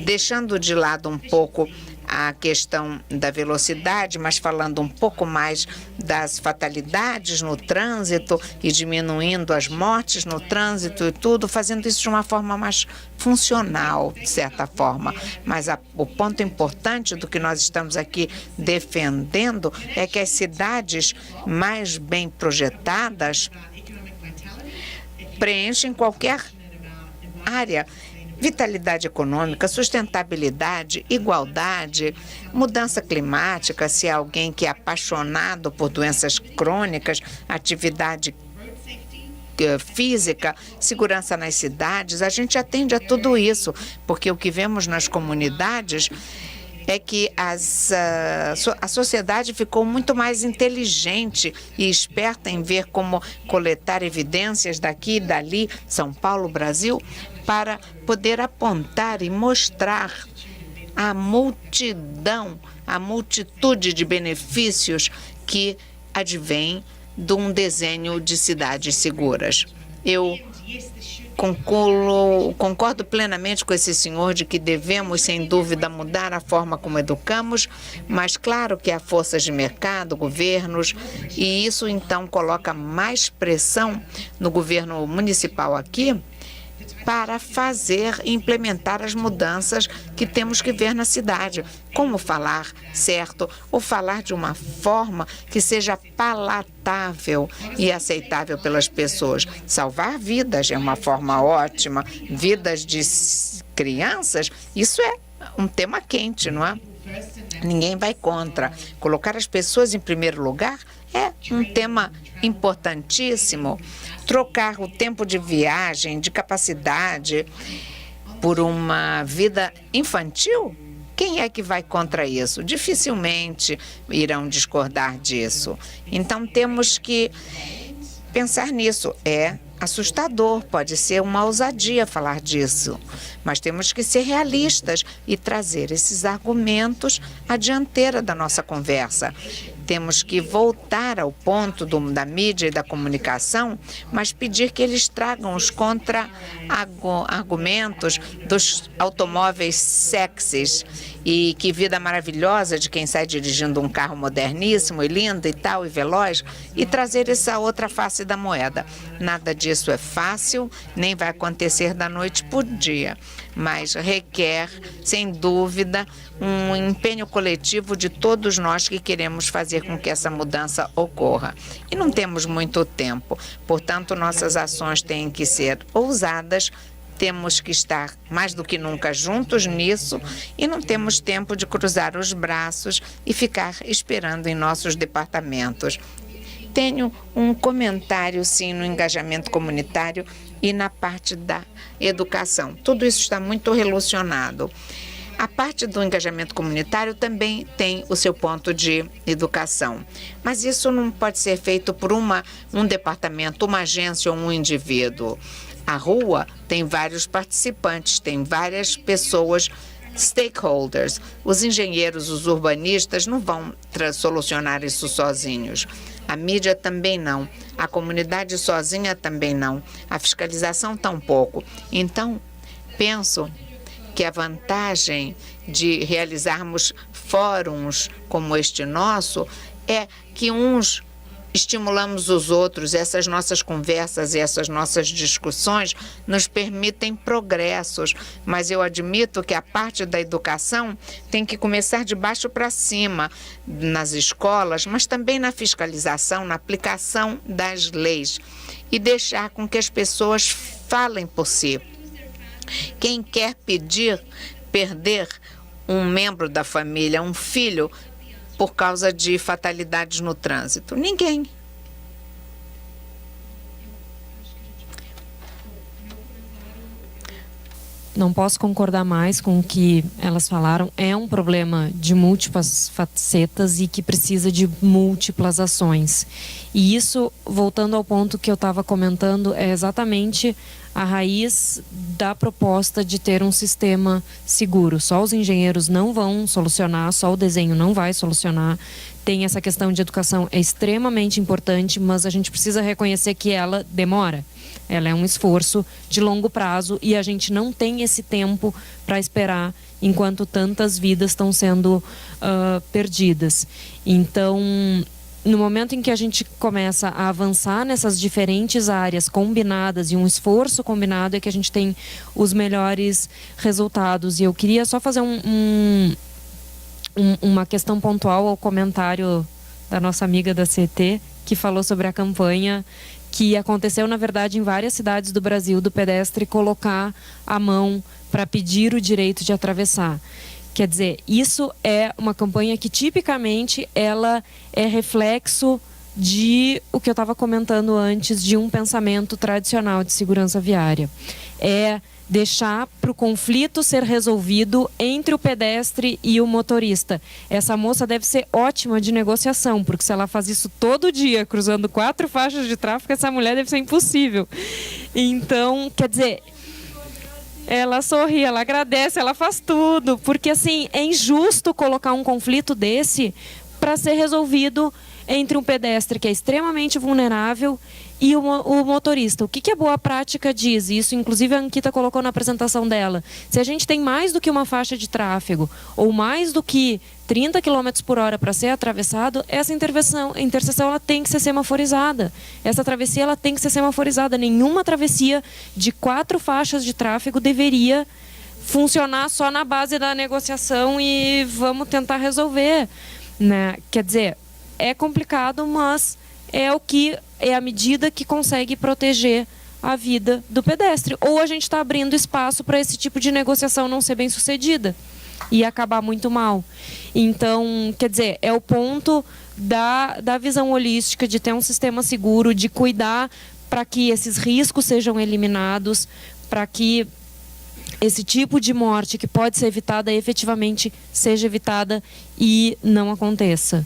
deixando de lado um pouco a questão da velocidade, mas falando um pouco mais das fatalidades no trânsito e diminuindo as mortes no trânsito e tudo, fazendo isso de uma forma mais funcional, de certa forma. Mas o ponto importante do que nós estamos aqui defendendo é que as cidades mais bem projetadas preenchem qualquer área. Vitalidade econômica, sustentabilidade, igualdade, mudança climática, se é alguém que é apaixonado por doenças crônicas, atividade física, segurança nas cidades, a gente atende a tudo isso, porque o que vemos nas comunidades é que a sociedade ficou muito mais inteligente e esperta em ver como coletar evidências daqui e dali, São Paulo, Brasil, para poder apontar e mostrar a multidão, a multitude de benefícios que advém de um desenho de cidades seguras. Eu concordo plenamente com esse senhor de que devemos, sem dúvida, mudar a forma como educamos, mas claro que há forças de mercado, governos, e isso então coloca mais pressão no governo municipal aqui para fazer e implementar as mudanças que temos que ver na cidade. Como falar certo ou falar de uma forma que seja palatável e aceitável pelas pessoas. Salvar vidas é uma forma ótima. Vidas de crianças, isso é um tema quente, não é? Ninguém vai contra. Colocar as pessoas em primeiro lugar é um tema importantíssimo. Trocar o tempo de viagem, de capacidade, por uma vida infantil? Quem é que vai contra isso? Dificilmente irão discordar disso. Então temos que pensar nisso. É assustador, pode ser uma ousadia falar disso, mas temos que ser realistas e trazer esses argumentos à dianteira da nossa conversa. Temos que voltar ao ponto da mídia e da comunicação, mas pedir que eles tragam os contra-argumentos dos automóveis sexys e que vida maravilhosa de quem sai dirigindo um carro moderníssimo e lindo e tal e veloz, e trazer essa outra face da moeda. Nada disso é fácil, nem vai acontecer da noite para o dia, mas requer, sem dúvida, um empenho coletivo de todos nós que queremos fazer com que essa mudança ocorra. E não temos muito tempo, portanto, nossas ações têm que ser ousadas, temos que estar mais do que nunca juntos nisso e não temos tempo de cruzar os braços e ficar esperando em nossos departamentos. Tenho um comentário, sim, no engajamento comunitário e na parte da educação. Tudo isso está muito relacionado. A parte do engajamento comunitário também tem o seu ponto de educação, mas isso não pode ser feito por um departamento, uma agência ou um indivíduo. A rua tem vários participantes, tem várias pessoas, stakeholders. Os engenheiros, os urbanistas não vão solucionar isso sozinhos. A mídia também não. A comunidade sozinha também não. A fiscalização tampouco. Então, penso que a vantagem de realizarmos fóruns como este nosso é que uns estimulamos os outros, essas nossas conversas e essas nossas discussões nos permitem progressos, mas eu admito que a parte da educação tem que começar de baixo para cima, nas escolas, mas também na fiscalização, na aplicação das leis, e deixar com que as pessoas falem por si. Quem quer perder um membro da família, um filho, por causa de fatalidades no trânsito? Ninguém. Não posso concordar mais com o que elas falaram. É um problema de múltiplas facetas e que precisa de múltiplas ações. E isso, voltando ao ponto que eu estava comentando, é exatamente a raiz da proposta de ter um sistema seguro. Só os engenheiros não vão solucionar, só o desenho não vai solucionar. Tem essa questão de educação, é extremamente importante, mas a gente precisa reconhecer que ela demora. Ela é um esforço de longo prazo e a gente não tem esse tempo para esperar enquanto tantas vidas estão sendo perdidas. Então, no momento em que a gente começa a avançar nessas diferentes áreas combinadas e um esforço combinado, é que a gente tem os melhores resultados. E eu queria só fazer uma questão pontual ao comentário da nossa amiga da CT, que falou sobre a campanha que aconteceu, na verdade, em várias cidades do Brasil, do pedestre colocar a mão para pedir o direito de atravessar. Quer dizer, isso é uma campanha que tipicamente ela é reflexo de o que eu estava comentando antes, de um pensamento tradicional de segurança viária. É deixar para o conflito ser resolvido entre o pedestre e o motorista. Essa moça deve ser ótima de negociação, porque se ela faz isso todo dia, cruzando 4 faixas de tráfego, essa mulher deve ser impossível. Então, quer dizer, ela sorri, ela agradece, ela faz tudo, porque assim, é injusto colocar um conflito desse para ser resolvido entre um pedestre que é extremamente vulnerável e o motorista. O que a boa prática diz? Isso, inclusive, a Ankita colocou na apresentação dela. Se a gente tem mais do que uma faixa de tráfego ou mais do que 30 km por hora para ser atravessado, essa interseção ela tem que ser semaforizada. Essa travessia ela tem que ser semaforizada. Nenhuma travessia de 4 faixas de tráfego deveria funcionar só na base da negociação e vamos tentar resolver, né? Quer dizer, é complicado, mas é a medida que consegue proteger a vida do pedestre. Ou a gente está abrindo espaço para esse tipo de negociação não ser bem sucedida e acabar muito mal. Então, quer dizer, é o ponto da visão holística, de ter um sistema seguro, de cuidar para que esses riscos sejam eliminados, para que esse tipo de morte que pode ser evitada efetivamente seja evitada e não aconteça.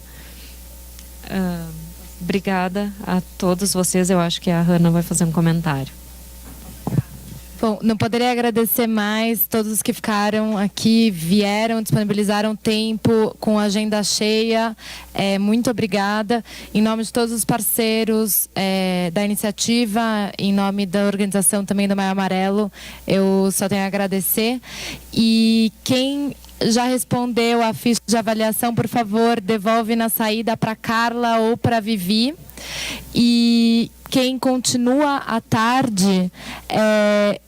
Obrigada a todos vocês. Eu acho que a Hannah vai fazer um comentário. Bom, não poderia agradecer mais todos os que ficaram aqui, vieram, disponibilizaram tempo com a agenda cheia. Muito obrigada. Em nome de todos os parceiros da iniciativa, em nome da organização também do Maio Amarelo, eu só tenho a agradecer. E quem já respondeu a ficha de avaliação, por favor, devolve na saída para Carla ou para Vivi. E quem continua à tarde,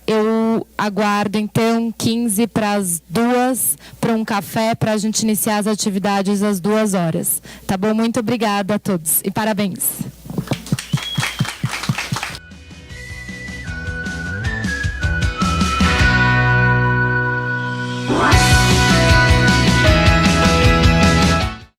eu aguardo então 15 para as 2 para um café para a gente iniciar as atividades às 2 horas. Tá bom? Muito obrigada a todos e parabéns.